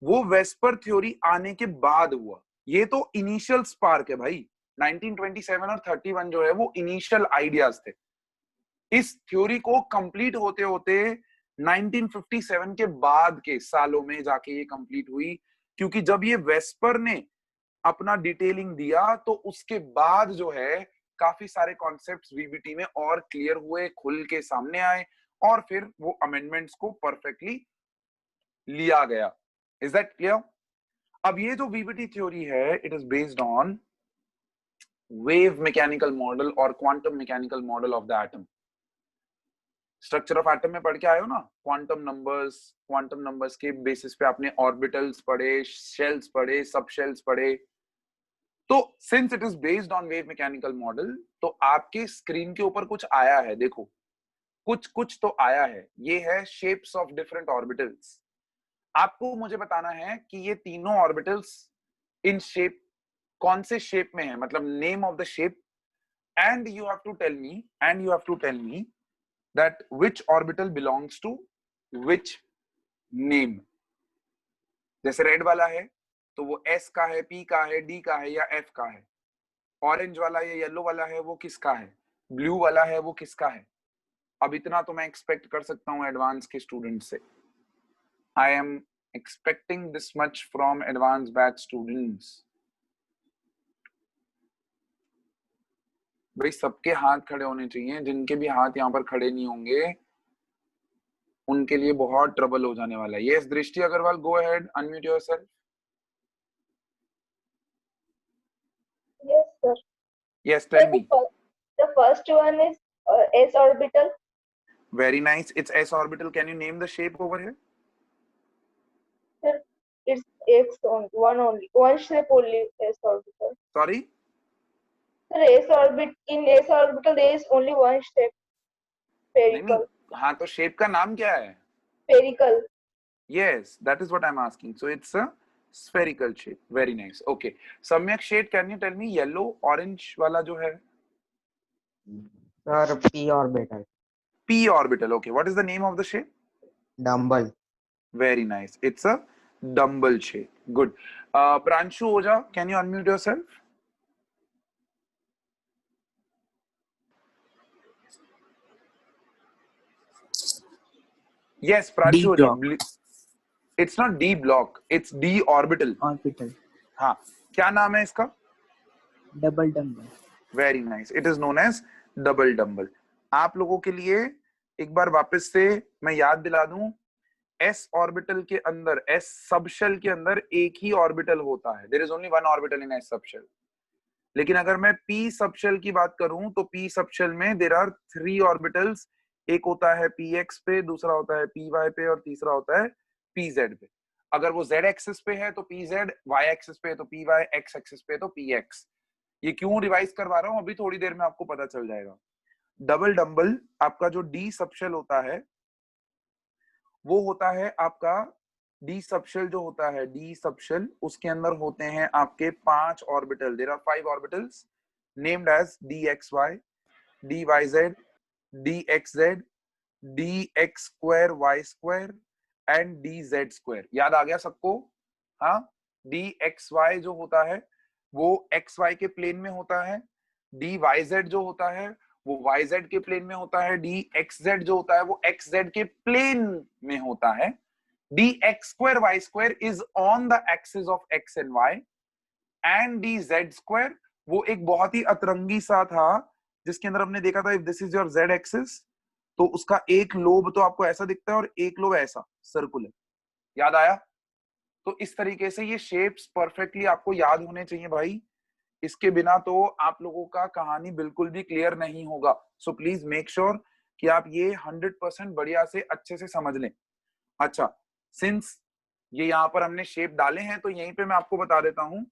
वो वेस्पर थ्योरी आने के बाद हुआ। ये तो इनिशियल स्पार्क है भाई। 1927 और 31 जो है वो इनिशियल आइडियाज थे। इस थ्योरी को कंप्लीट होते होते 1957 के बाद के सालों में जाके ये कंप्लीट हुई, क्योंकि जब ये वेस्पर ने अपना डिटेलिंग दिया तो उसके बाद जो है काफी सारे कॉन्सेप्ट्स VBT में और क्लियर हुए, खुल के सामने आए, और फिर वो अमेंडमेंट्स को परफेक्टली लिया गया। Is that clear? अब ये जो VBT थ्योरी है, it is based on wave mechanical model और quantum mechanical model of the atom. Structure of atom में पढ़ के आए हो ना, क्वांटम नंबर्स के बेसिस पे आपने ऑर्बिटल्स पढ़े, शेल्स पढ़े, सब शेल्स पढ़े। तो since it is based on wave mechanical model, तो आपके स्क्रीन के ऊपर कुछ आया है, देखो कुछ कुछ तो आया है। ये है शेप्स ऑफ डिफरेंट ऑर्बिटल्स। आपको मुझे बताना है कि ये तीनों ऑर्बिटल्स इन शेप कौन से शेप में है, मतलब name of the shape, and you have to tell me that which orbital belongs to which name. जैसे रेड वाला है तो वो एस का है, पी का है, डी का है या एफ का है। ऑरेंज वाला या येलो वाला है वो किसका है, ब्लू वाला है वो किसका है। अब इतना तो मैं एक्सपेक्ट कर सकता हूं एडवांस के स्टूडेंट से। I am expecting this much from advance batch students. भाई सबके हाथ खड़े होने चाहिए, जिनके भी हाथ यहाँ पर खड़े नहीं होंगे उनके लिए बहुत ट्रबल हो जाने वाला है। Yes Drishti Agarwal, go ahead, unmute yourself. Yes, sir. Yes, tell me. The first one is s orbital. Very nice. It's s orbital. Can you name the shape over here? Sir, it's x on one only. One shape only s orbital. Sorry? Sir, in s orbital there is only one shape. Spherical. हाँ तो shape का नाम क्या है? Spherical. Yes, that is what I'm asking. So it's a spherical shape. Very nice. Okay. Samyak shade, can you tell me yellow, orange वाला जो है? Sir, p orbital. P orbital. Okay. What is the name of the shape? Dumbbell. Very nice. It's a dumbbell shape. Good. Pranshu Oja, can you unmute yourself? Yes, Pranshu Oja. It's not D block. It's D orbital. Orbital. हाँ, क्या नाम है इसका? Double dumbbell. Very nice. It is known as double dumbbell. आप लोगों के लिए एक बार वापस से मैं याद दिला दूं, s ऑर्बिटल के अंदर, s सबशेल के अंदर एक ही ऑर्बिटल होता है. There is only one orbital in s subshell. लेकिन अगर मैं p सबशेल की बात करूं तो p सबशेल में there are 3 orbitals. एक होता है px पे, दूसरा होता है py पे और तीसरा होता है pz पे. अगर वो z एक्सिस पे है तो pz, y एक्सिस पे है तो py, x एक्सिस पे है तो px. ये क्यों रिवाइज करवा रहा हूं अभी थोड़ी देर में आपको पता चल जाएगा. डबल डम्बल आपका जो डी सबशेल होता है वो होता है आपका डी सबशेल जो होता है डी सबशेल, उसके अंदर होते हैं आपके 5 orbital. There are 5 orbitals named as dxy, dyz, dxz, dx square y square and dz square. याद आ गया सबको? हाँ, dxy जो होता है वो xy के प्लेन में होता है, dyz जो होता है वो yz के प्लेन में होता है, dxz जो होता है वो xz के प्लेन में होता है, dx square y square is on the axis of x and y, and dz square वो एक बहुत ही अतरंगी सा था जिसके अंदर हमने देखा था if this is your z axis तो उसका एक लोब तो आपको ऐसा दिखता है और एक लोब ऐसा सर्कुलर. याद आया? तो इस तरीके से ये शेप्स परफेक्टली आपको याद होने चाहिए भाई. इसके बिना तो आप लोगों का कहानी बिल्कुल भी क्लियर नहीं होगा. सो प्लीज मेक श्योर कि आप ये 100% बढ़िया से अच्छे से समझ लें. अच्छा, सिंस ये यहाँ पर हमने शेप डाले हैं तो यहीं पे मैं आपको बता देता हूं,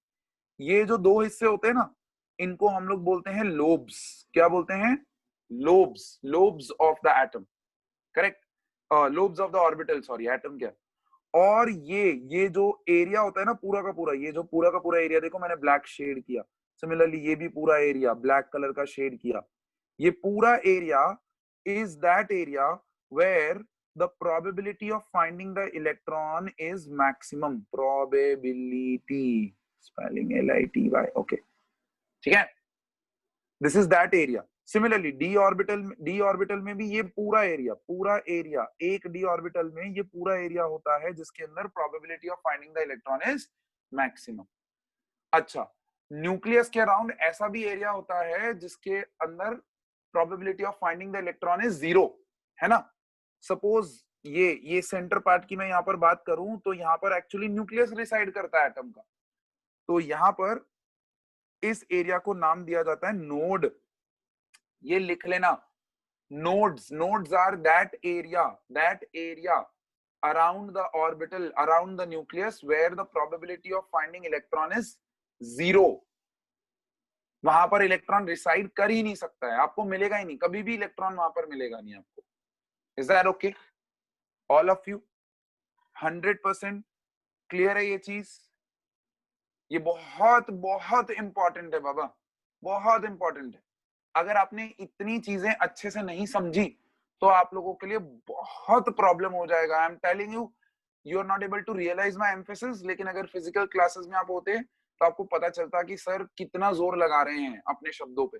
ये जो 2 हिस्से होते हैं ना इनको हम लोग बोलते हैं लोब्स. क्या बोलते हैं? Lobes. Lobes of the atom. Correct. Lobes of the orbital, sorry atom क्या. और ये जो एरिया होता है ना पूरा का पूरा, ये जो पूरा का पूरा एरिया देखो मैंने ब्लैक शेड किया, सिमिलरली ये भी पूरा एरिया ब्लैक कलर का शेड किया. ये पूरा area is that area where the probability of finding the electron is maximum. Probability, spelling LITY. Okay, ठीक है. This is that area. Similarly d orbital में भी ये पूरा एरिया एक डी ऑर्बिटल में ये पूरा एरिया होता है जिसके अंदर probability of finding the electron is maximum. अच्छा, न्यूक्लियस के अराउंड ऐसा भी एरिया होता है जिसके अंदर probability of finding the electron is 0, है ना. सपोज ये सेंटर पार्ट की मैं यहाँ पर बात करूं तो यहाँ पर एक्चुअली न्यूक्लियस रिसाइड करता है एटम का. तो यहाँ पर इस एरिया को नाम दिया जाता है नोड. ये लिख लेना, nodes are that area around the orbital, around the nucleus where the probability of finding electron is 0. वहां पर इलेक्ट्रॉन रिसाइड कर ही नहीं सकता है, आपको मिलेगा ही नहीं, कभी भी इलेक्ट्रॉन वहां पर मिलेगा नहीं आपको. Is that okay? All of you 100% clear है ये चीज? ये बहुत बहुत इंपॉर्टेंट है बाबा, बहुत इंपॉर्टेंट है। अगर आपने इतनी चीजें अच्छे से नहीं समझी तो आप लोगों के लिए बहुत प्रॉब्लम हो जाएगा। I am telling you, you are not able to realise my emphasis. लेकिन अगर फिजिकल क्लासेस में आप होते तो आपको पता चलता कि सर कितना जोर लगा रहे हैं अपने शब्दों पे।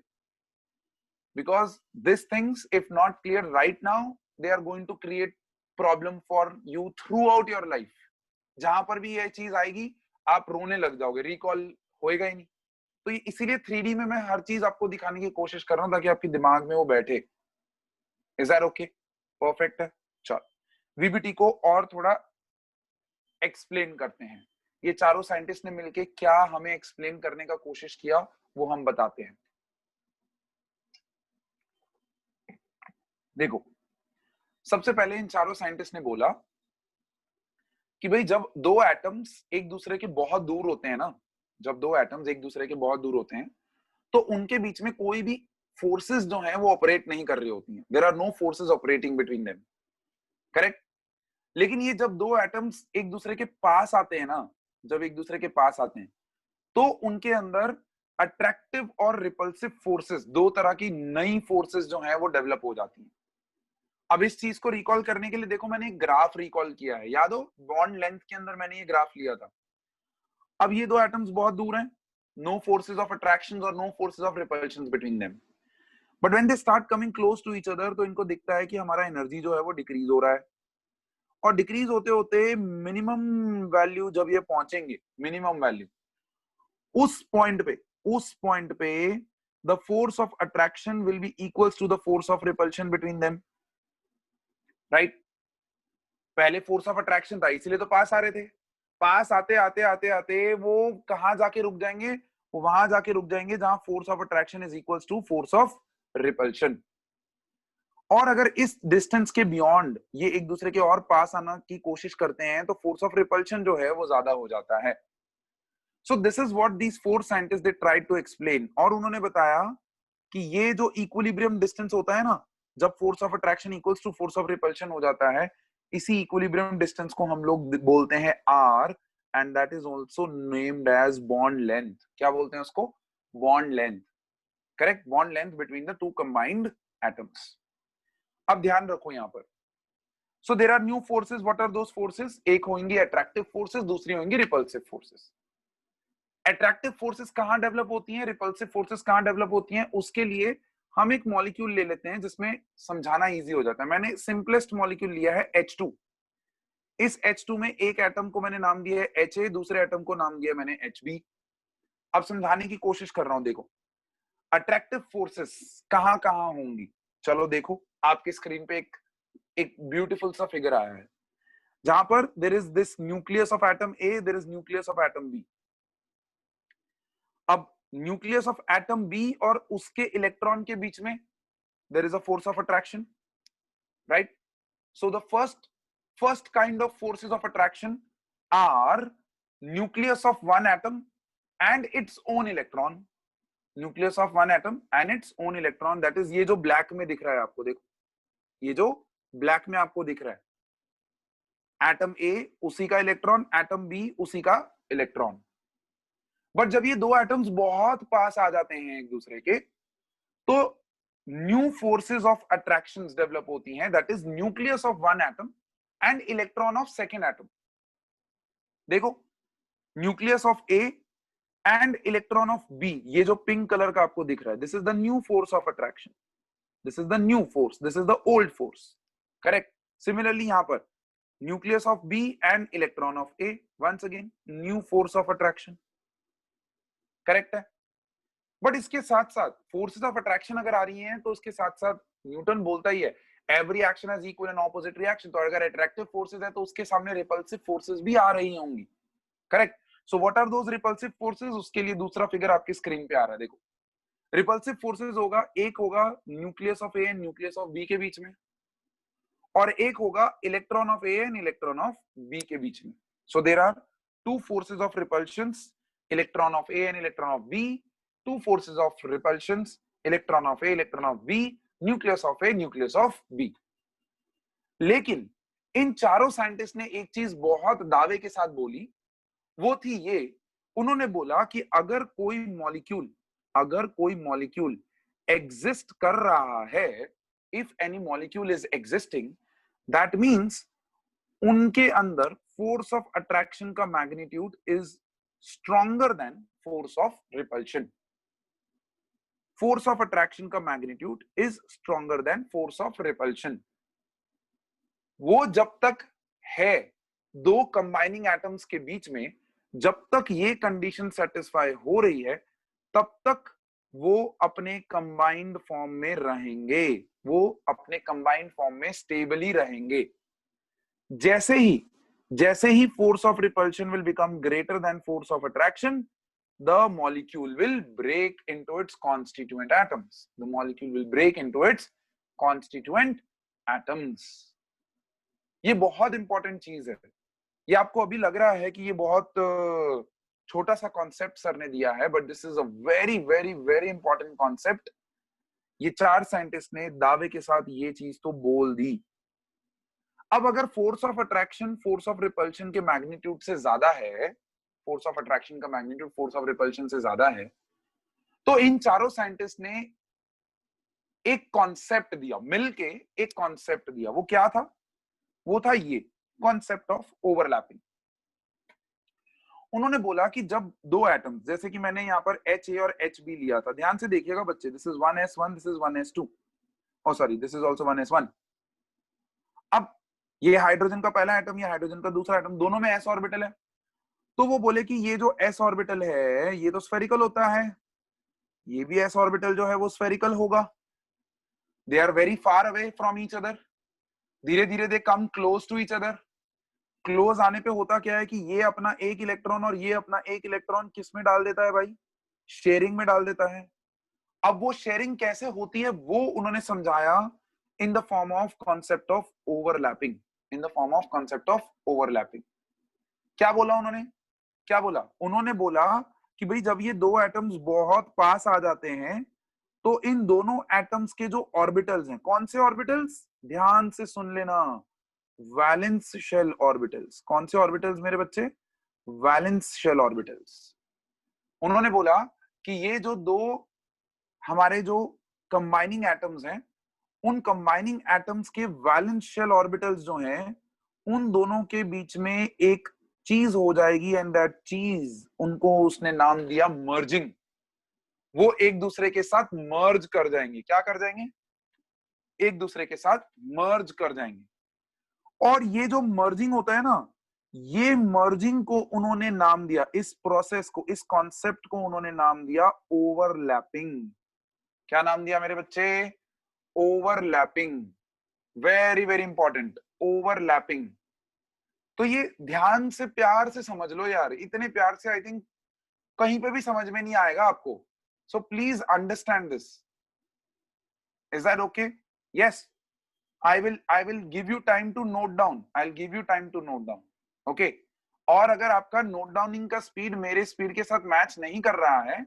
Because this things if not clear right now, they are going to create problem for you throughout your life. जहां पर भी ये चीज आएगी आप रोने लग जाओगे, रिकॉल होएगा ही नहीं। तो इसीलिए 3D में मैं हर चीज आपको दिखाने की कोशिश कर रहा हूं ताकि आपके दिमाग में वो बैठे। Is that okay? परफेक्ट है। चलो वीबीटी को और थोड़ा एक्सप्लेन करते हैं। ये चारों साइंटिस्ट ने मिलके क्या हमें एक्सप्लेन करने का कोशिश किया वो हम बताते हैं। देखो, सबसे पहले इन चारों साइंटिस्ट ने बोला कि भाई जब दो एटम्स एक दूसरे के बहुत दूर होते हैं ना, जब दो एटम्स एक दूसरे के बहुत दूर होते हैं तो उनके बीच में कोई भी फोर्सेस जो हैं वो ऑपरेट नहीं कर रही होती हैं। There are no forces operating between them, correct? लेकिन ये जब दो एटम्स एक दूसरे के पास आते हैं ना, जब एक दूसरे के पास आते हैं तो उनके अंदर अट्रैक्टिव और रिपल्सिव फोर्सेस, दो तरह की नई फोर्सेस जो हैं वो डेवलप हो जाती हैं। अब इस चीज को रिकॉल करने के लिए देखो मैंने एक ग्राफ रिकॉल किया है, याद हो बॉन्ड लेंथ के अंदर मैंने ये ग्राफ लिया था। अब ये दो एटम्स बहुत दूर हैं, नो फोर्सेस ऑफ अट्रैक्शन और no forces of repulsion between them, but when they start coming close to each other तो इनको दिखता है कि हमारा एनर्जी जो है वो डिक्रीज हो रहा है। और डिक्रीज होते होते मिनिमम वैल्यू जब ये पहुंचेंगे, मिनिमम वैल्यू, उस पॉइंट पे the force of attraction will be equals to the force of repulsion between them, right? पहले फोर्स ऑफ अट्रैक्शन था इसीलिए तो पास आ रहे थे। पास आते आते आते आते वो कहां जाके रुक जाएंगे? वो वहां जाके रुक जाएंगे जहां force of attraction is equals to force of repulsion. और अगर इस डिस्टेंस के बियॉन्ड ये एक दूसरे के और पास आना की कोशिश करते हैं तो फोर्स ऑफ रिपल्शन जो है वो ज्यादा हो जाता है। So this is what these four scientist they tried to explain. और उन्होंने बताया कि ये जो इक्विलिब्रियम डिस्टेंस होता है ना, जब force of attraction equals to force of repulsion हो जाता है, इसी इक्विलिब्रियम डिस्टेंस को हम लोग बोलते हैं R, and that is also named as bond length. क्या बोलते हैं उसको? Bond length, correct? Bond length between the two combined atoms. अब ध्यान रखो यहां पर, so there are new forces. What are those forces? एक होंगी अट्रैक्टिव फोर्सेस, दूसरी होंगी रिपल्सिव फोर्सेस। अट्रैक्टिव फोर्सेस कहां डेवलप होती हैं, रिपल्सिव फोर्सेस कहां डेवलप होती हैं? उसके लिए हम एक मॉलिक्यूल ले लेते हैं जिसमें समझाना इजी हो जाता है। मैंने सिंपलेस्ट मॉलिक्यूल लिया है H2। इस H2 में एक एटम को मैंने नाम दिया है HA, दूसरे एटम को नाम दिया मैंने HB। अब समझाने की कोशिश कर रहा हूं। देखो अट्रैक्टिव फोर्सेस कहां कहां होंगी, चलो देखो आपके स्क्रीन पे एक ब्यूटीफुल सा फिगर आया है जहां पर there is this nucleus of atom A, there is nucleus of atom B। अब न्यूक्लियस ऑफ एटम B और उसके इलेक्ट्रॉन के बीच में there is a force of attraction, right? So the first kind of forces of attraction are nucleus of one atom and its own electron, nucleus of one atom and its own electron, that is ये जो black में दिख रहा है आपको, देखो ये जो ब्लैक में आपको दिख रहा है एटम A उसी का इलेक्ट्रॉन, एटम B उसी का इलेक्ट्रॉन। बट जब ये दो एटम्स बहुत पास आ जाते हैं एक दूसरे के तो new forces of attractions develop होती हैं, that is nucleus of one atom and electron of second atom. देखो nucleus of A and electron of B, ये जो पिंक कलर का आपको दिख रहा है, this is the new force of attraction, this is the new force, this is the old force, correct? Similarly यहां पर nucleus of B and electron of A, once again new force of attraction, correct है? बट इसके साथ साथ forces of attraction अगर आ रही हैं तो उसके साथ साथ न्यूटन बोलता ही है every action has equal and opposite reaction. तो अगर अट्रैक्टिव फोर्सेस है तो उसके सामने रिपल्सिव फोर्सेस भी आ रही होंगी, correct? So what are those repulsive forces? उसके लिए दूसरा फिगर आपकी स्क्रीन पे आ रहा है। देखो रिपल्सिव फोर्सेस होगा, एक होगा nucleus of A and nucleus of B के बीच में, और एक होगा electron of A and electron of B के बीच में। So there are two forces of repulsions, electron of A and electron of B, two forces of repulsions, electron of A, electron of B, nucleus of A, nucleus of B. लेकिन इन चारों scientist ने एक चीज बहुत दावे के साथ बोली, वो थी ये, उन्होंने बोला कि अगर कोई मॉलिक्यूल एग्जिस्ट कर रहा है, if any molecule is existing, that means उनके अंदर फोर्स ऑफ अट्रैक्शन का magnitude is stronger than force of repulsion. Force of attraction का magnitude is stronger than force of repulsion. वो जब तक है दो कंबाइनिंग एटम्स के बीच में, जब तक ये कंडीशन सेटिस्फाई हो रही है, तब तक वो अपने कंबाइंड फॉर्म में रहेंगे, वो अपने कंबाइंड फॉर्म में स्टेबली रहेंगे। जैसे ही force of repulsion will become greater than force of attraction, the molecule will break into its constituent atoms. The molecule will break into its constituent atoms. ये बहुत इंपॉर्टेंट चीज है। ये आपको अभी लग रहा है कि ये बहुत छोटा सा कॉन्सेप्ट सर ने दिया है, but this is a very very very important concept. ये चार साइंटिस्ट ने दावे के साथ ये चीज तो बोल दी। अब अगर force of attraction force of repulsion के मैग्नीट्यूड से ज्यादा है, फोर्स ऑफ अट्रैक्शन का मैग्नीट्यूड फोर्स ऑफ रिपल्शन से ज्यादा है, तो इन चारों साइंटिस्ट ने एक कॉन्सेप्ट दिया, मिलके एक कॉन्सेप्ट दिया। वो क्या था? वो था ये कॉन्सेप्ट ऑफ ओवरलैपिंग। उन्होंने बोला कि जब दो एटम्स, जैसे कि मैंने यहाँ पर HA और HB लिया था, ध्यान से देखिएगा बच्चे, this is 1s1, this is 1s2, oh sorry this is also 1s1। अब ये हाइड्रोजन का पहला एटम, ये हाइड्रोजन का दूसरा एटम, दोनों में s ऑर्बिटल है। तो वो बोले कि ये जो s ऑर्बिटल है ये तो स्फेरिकल होता है, ये भी s ऑर्बिटल जो है वो स्फेरिकल होगा। They are very far away from each other, धीरे धीरे they come close to each other. Close आने पे होता क्या है कि ये अपना एक इलेक्ट्रॉन और ये अपना एक इलेक्ट्रॉन किस में डाल देता है भाई? शेयरिंग में डाल देता है। अब वो शेयरिंग कैसे होती है वो उन्होंने समझाया in the form of concept of overlapping, in the form of concept of overlapping. क्या बोला उन्होंने? क्या बोला? उन्होंने बोला कि भाई जब ये दो एटम्स बहुत पास आ जाते हैं, तो इन दोनों एटम्स के जो ऑर्बिटल्स हैं, कौन से ऑर्बिटल्स? ध्यान से सुन लेना, वैलेंस शेल ऑर्बिटल्स। कौन से ऑर्बिटल्स मेरे बच्चे? Valence shell orbitals. उन्होंने बोला कि ये जो दो हमारे जो कंबाइनिंग एटम्स हैं, उन कंबाइनिंग एटम्स के वैलेंस शेल ऑर्बिटल्स जो हैं, उन दोनों के बीच में एक चीज हो जाएगी, एंड दैट चीज उनको उसने नाम दिया मर्जिंग। वो एक दूसरे के साथ मर्ज कर जाएंगे। क्या कर जाएंगे? एक दूसरे के साथ मर्ज कर जाएंगे। और ये जो मर्जिंग होता है ना, ये मर्जिंग को उन्होंने नाम दिया, इस प्रोसेस को, इस कॉन्सेप्ट को उन्होंने नाम दिया ओवरलैपिंग। क्या नाम दिया मेरे बच्चे? Overlapping. Very very important, overlapping. तो ये ध्यान से प्यार से समझ लो यार, इतने प्यार से आई थिंक कहीं पे भी समझ में नहीं आएगा आपको। So please understand this. Is that okay? Yes, I will give you time to note down. I'll give you time to note down. Okay? और अगर आपका नोट डाउनिंग का स्पीड मेरे स्पीड के साथ मैच नहीं कर रहा है,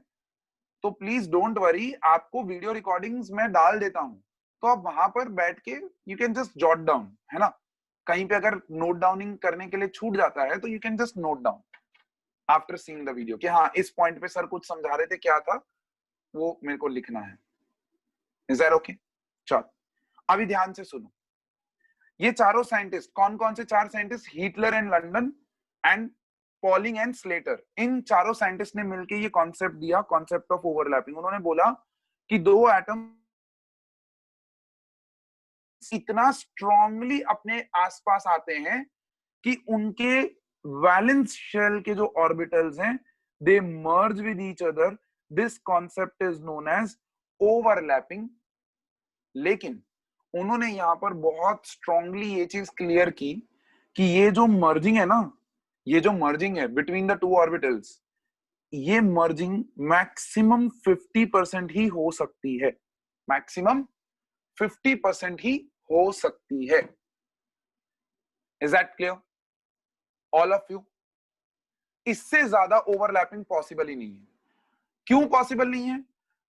तो प्लीज डोंट वरी, आपको वीडियो रिकॉर्डिंग्स मैं डाल देता हूं, तो आप वहां पर बैठ के you can just jot down, है ना? कहीं पे अगर नोट डाउनिंग करने के लिए छूट जाता है तो you can just note down after seeing the video कि हाँ इस पॉइंट पे सर कुछ समझा रहे थे, क्या था वो मेरे को लिखना है। Is that okay? चलो अभी ध्यान से सुनो। ये चारों साइंटिस्ट, कौन कौन से चार scientist? Heitler and London and Pauling and Slater. इन चारों साइंटिस्ट ने मिलकर ये कॉन्सेप्ट दिया, कॉन्सेप्ट ऑफ ओवरलैपिंग। उन्होंने बोला कि दो एटम इतना स्ट्रांगली अपने आसपास आते हैं कि उनके वैलेंस शेल के जो ऑर्बिटल्स हैं, they merge with each other. This concept is known as overlapping. लेकिन उन्होंने यहां पर बहुत स्ट्रांगली ये चीज क्लियर की कि ये जो मर्जिंग है ना, ये जो मर्जिंग है बिटवीन द टू ऑर्बिटल्स, ये मर्जिंग मैक्सिमम 50% ही हो सकती है, मैक्सिमम 50% ही हो सकती है। Is that clear all of you? इससे ज्यादा ओवरलैपिंग पॉसिबल ही नहीं है। क्यों पॉसिबल नहीं है?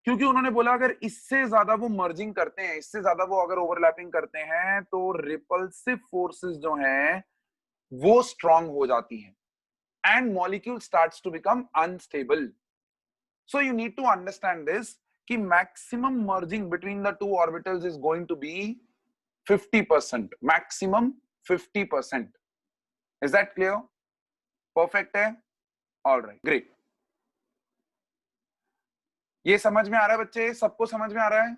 क्योंकि उन्होंने बोला अगर इससे ज्यादा वो मर्जिंग करते हैं, इससे ज्यादा वो अगर ओवरलैपिंग करते हैं तो रिपल्सिव फोर्सेस जो हैं वो स्ट्रांग हो जाती हैं and molecule starts to become unstable. So you need to understand this कि maximum merging between the two orbitals is going to be 50%, maximum 50%. Is that clear? Perfect है? All right, great. ये समझ में आ रहा है बच्चे? सबको समझ में आ रहा है?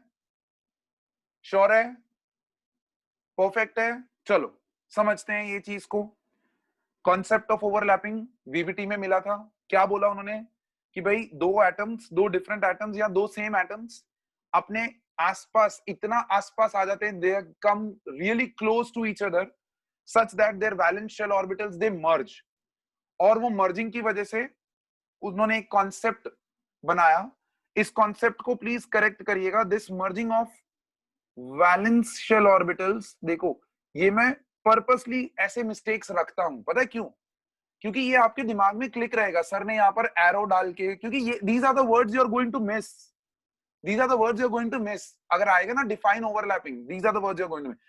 श्योर है? परफेक्ट है? चलो समझते हैं ये चीज को। कॉन्सेप्ट ऑफ ओवरलैपिंग वीबीटी में मिला था। क्या बोला उन्होंने कि भाई दो एटम्स, दो डिफरेंट एटम्स या दो सेम एटम्स अपने आसपास इतना आसपास आ जाते हैं, they come really close to each other such that their valence shell orbitals they merge, और वो मर्जिंग की वजह से उन्होंने एक कॉन्सेप्ट बनाया। इस कॉन्सेप्ट को प्लीज करेक्ट करिएगा। This merging of valence shell orbitals, देखो ये मैं पर्पसली ऐसे मिस्टेक्स रखता हूं, पता है क्यों? क्योंकि ये आपके दिमाग में क्लिक रहेगा। सर ने यहाँ पर एरो डाल के, क्योंकि ये these are the words you are going to miss, these are the words you are going to miss. अगर आएगा ना define overlapping, these are the words you are going to miss.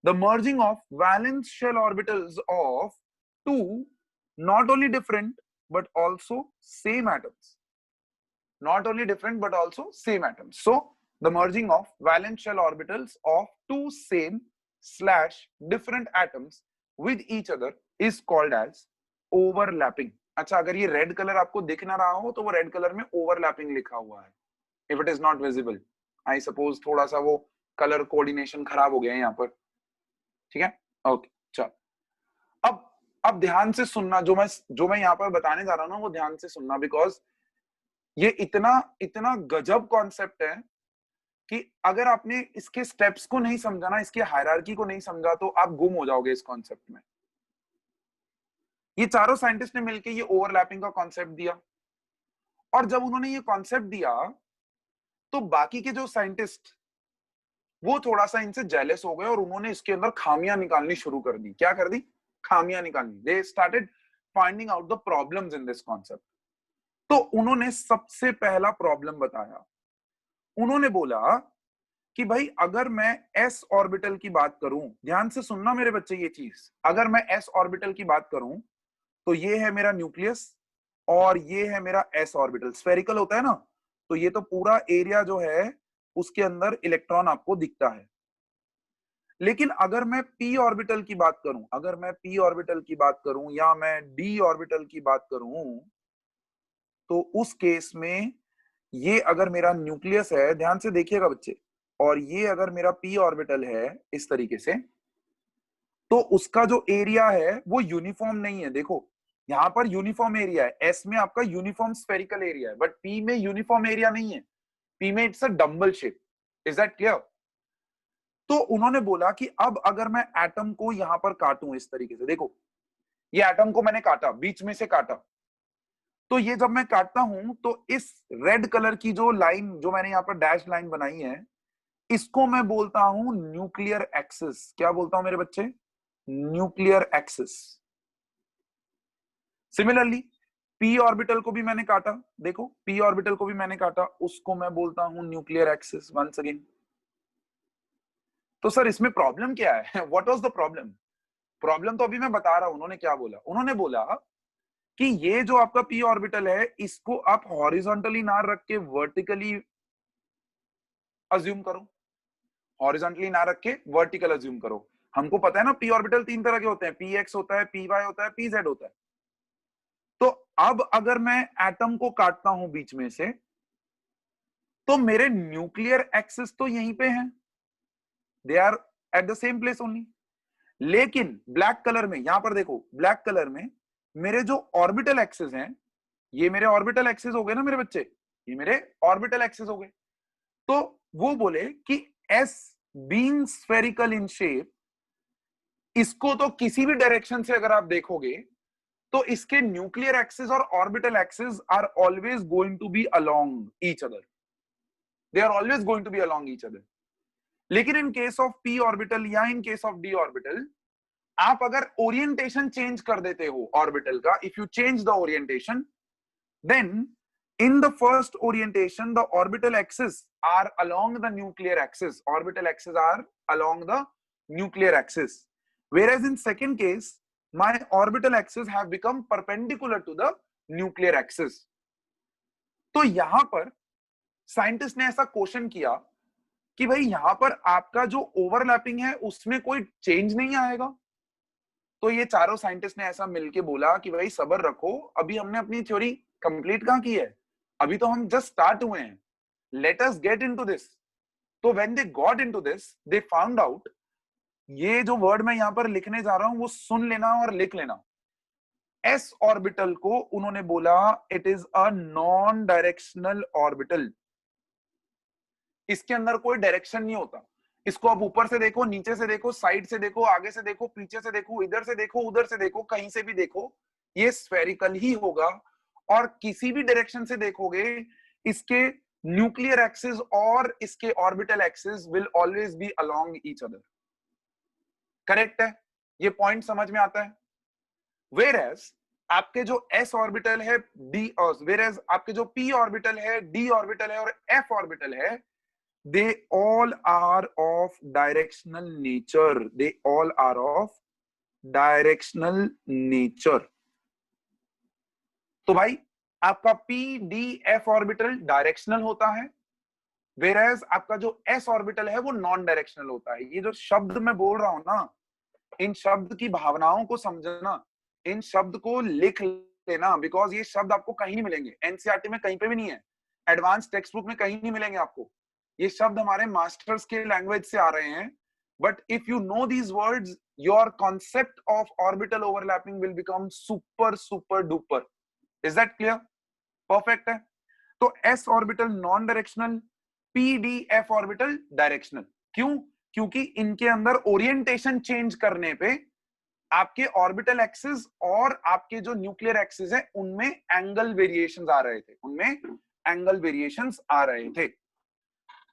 The merging of valence shell orbitals of two not only different but also same atoms, not only different but also same atoms. So the merging of valence shell orbitals of two same slash different atoms with each other is called as overlapping. अच्छा, अगर ये red colour आपको दिख ना रहा हो तो वो रेड कलर में ओवरलैपिंग लिखा हुआ है। If it is not visible, I suppose थोड़ा सा वो कलर कोऑर्डिनेशन खराब हो गया है यहाँ पर, ठीक है? ओके, चल अब ध्यान से सुनना, जो मैं यहाँ पर बताने जा रहा हूँ ना वो ध्यान से सुनना, बिकॉज ये इतना गजब कॉन्सेप्ट है कि अगर आपने इसके स्टेप्स को नहीं समझा ना, इसके हायरार्की को नहीं समझा, तो आप गुम हो जाओगे इस कॉन्सेप्ट में। ये चारों साइंटिस्ट ने मिलकर ये ओवरलैपिंग का कॉन्सेप्ट दिया, और जब उन्होंने ये कॉन्सेप्ट दिया तो बाकी के जो साइंटिस्ट वो थोड़ा सा इनसे जेलस हो गए और उन्होंने इसके अंदर खामियां निकालनी शुरू कर दी। क्या कर दी? खामियां निकालनी। They started finding out the problems in this concept. तो उन्होंने सबसे पहला प्रॉब्लम बताया। उन्होंने बोला कि भाई अगर मैं s ऑर्बिटल की बात करूं, ध्यान से सुनना मेरे बच्चे ये चीज, अगर मैं s ऑर्बिटल की बात करूं तो ये है मेरा न्यूक्लियस और ये है मेरा s ऑर्बिटल। स्फेरिकल होता है ना, तो ये तो पूरा एरिया जो है उसके अंदर इलेक्ट्रॉन आपको दिखता है। लेकिन अगर मैं p ऑर्बिटल की बात करूं, अगर मैं p ऑर्बिटल की बात करूं या मैं d ऑर्बिटल की बात करूं, तो उस केस में ये अगर मेरा न्यूक्लियस है, ध्यान से देखिएगा बच्चे, और ये अगर मेरा p ऑर्बिटल है इस तरीके से, तो उसका जो एरिया है वो यूनिफॉर्म नहीं है। देखो यहां पर यूनिफॉर्म एरिया है, s में आपका यूनिफॉर्म स्फेरिकल एरिया है, बट p में यूनिफॉर्म एरिया नहीं है, p में it's a dumbbell shape. Is that clear? तो उन्होंने बोला कि अब अगर मैं एटम को यहां पर काटूं इस तरीके से, देखो ये एटम को मैंने काटा, बीच में से काटा, तो ये जब मैं काटता हूं तो इस रेड कलर की जो लाइन, जो मैंने यहां पर डैश लाइन बनाई है, इसको मैं बोलता हूं न्यूक्लियर एक्सिस। क्या बोलता हूं मेरे बच्चे? Nuclear axis. Similarly p orbital को भी मैंने काटा, देखो p ऑर्बिटल को भी मैंने काटा, उसको मैं बोलता हूं न्यूक्लियर एक्सिस वंस अगेन। तो सर इसमें प्रॉब्लम क्या है? What was the problem? Problem तो अभी मैं बता रहा हूं। उन्होंने क्या बोला? उन्होंने बोला कि ये जो आपका p ऑर्बिटल है, इसको आप हॉरिजॉन्टली ना रख के वर्टिकली अज्यूम करो, हॉरिजॉन्टली ना रख के वर्टिकल अज्यूम करो। हमको पता है ना p ऑर्बिटल तीन तरह के होते हैं, px होता है, py होता है, pz होता है। तो अब अगर मैं एटम को काटता हूं बीच में से, तो मेरे न्यूक्लियर एक्सिस तो यहीं पे हैं, they are at the same place only. लेकिन ब्लैक कलर में, यहां पर देखो ब्लैक कलर में मेरे जो ऑर्बिटल एक्सिस हैं, ये मेरे ऑर्बिटल एक्सिस हो गए ना मेरे बच्चे, ये मेरे ऑर्बिटल एक्सिस हो गए। तो वो बोले कि s being spherical in shape, इसको तो किसी भी डायरेक्शन से अगर आप देखोगे तो इसके न्यूक्लियर एक्सिस और orbital axis are always going to be along each other, they are always going to be along each other. लेकिन in case of p orbital या in case of d orbital, आप अगर orientation change कर देते हो orbital का, if you change the orientation, then In the first orientation, the orbital axes are along the nuclear axis. Orbital axes are along the nuclear axis. Whereas in second case, my orbital axes have become perpendicular to the nuclear axis. तो यहां पर scientist ने ऐसा question किया कि भाई यहां पर आपका जो ओवरलैपिंग है उसमें कोई चेंज नहीं आएगा। तो ये चारों साइंटिस्ट ने ऐसा मिलके बोला कि भाई सब्र रखो, अभी हमने अपनी थ्योरी कंप्लीट कहां की है, अभी तो हम जस्ट स्टार्ट हुए हैं, let us get into this. तो when they got into this they found out, ये जो वर्ड मैं यहां पर लिखने जा रहा हूं वो सुन लेना और लिख लेना। एस ऑर्बिटल को उन्होंने बोला it is a non directional orbital. इसके अंदर कोई डायरेक्शन नहीं होता। इसको आप ऊपर से देखो, नीचे से देखो, साइड से देखो, आगे से देखो, पीछे से देखो, इधर से देखो, उधर से देखो, कहीं से भी देखो, ये स्फेरिकल ही होगा। और किसी भी डायरेक्शन से देखोगे इसके न्यूक्लियर एक्सिस और इसके orbital axis will always be along each other. Correct है, ये पॉइंट समझ में आता है। वेयरएज आपके जो s ऑर्बिटल है वेयरएज आपके जो p ऑर्बिटल है, d ऑर्बिटल है और f ऑर्बिटल है, they all are of directional nature. They all are of directional nature. तो भाई आपका p d f orbital directional होता है, whereas आपका जो s ऑर्बिटल है वो नॉन डायरेक्शनल होता है। ये जो शब्द मैं बोल रहा हूं ना, इन शब्द की भावनाओं को समझना, इन शब्द को लिख लेना, बिकॉज ये शब्द आपको कहीं नहीं मिलेंगे, एनसीईआरटी में कहीं पे भी नहीं है, एडवांस टेक्स्ट बुक में कहीं नहीं मिलेंगे आपको। ये शब्द हमारे मास्टर्स के लैंग्वेज से आ रहे हैं, but if you know these words your concept of orbital overlapping will become super super duper. Is that clear? Perfect है। तो S orbital non directional, P D F orbital directional. क्यों? क्योंकि इनके अंदर ओरिएंटेशन चेंज करने पे आपके orbital axis और आपके जो न्यूक्लियर एक्सिस है उनमें एंगल वेरिएशंस आ रहे थे, उनमें एंगल वेरिएशंस आ रहे थे।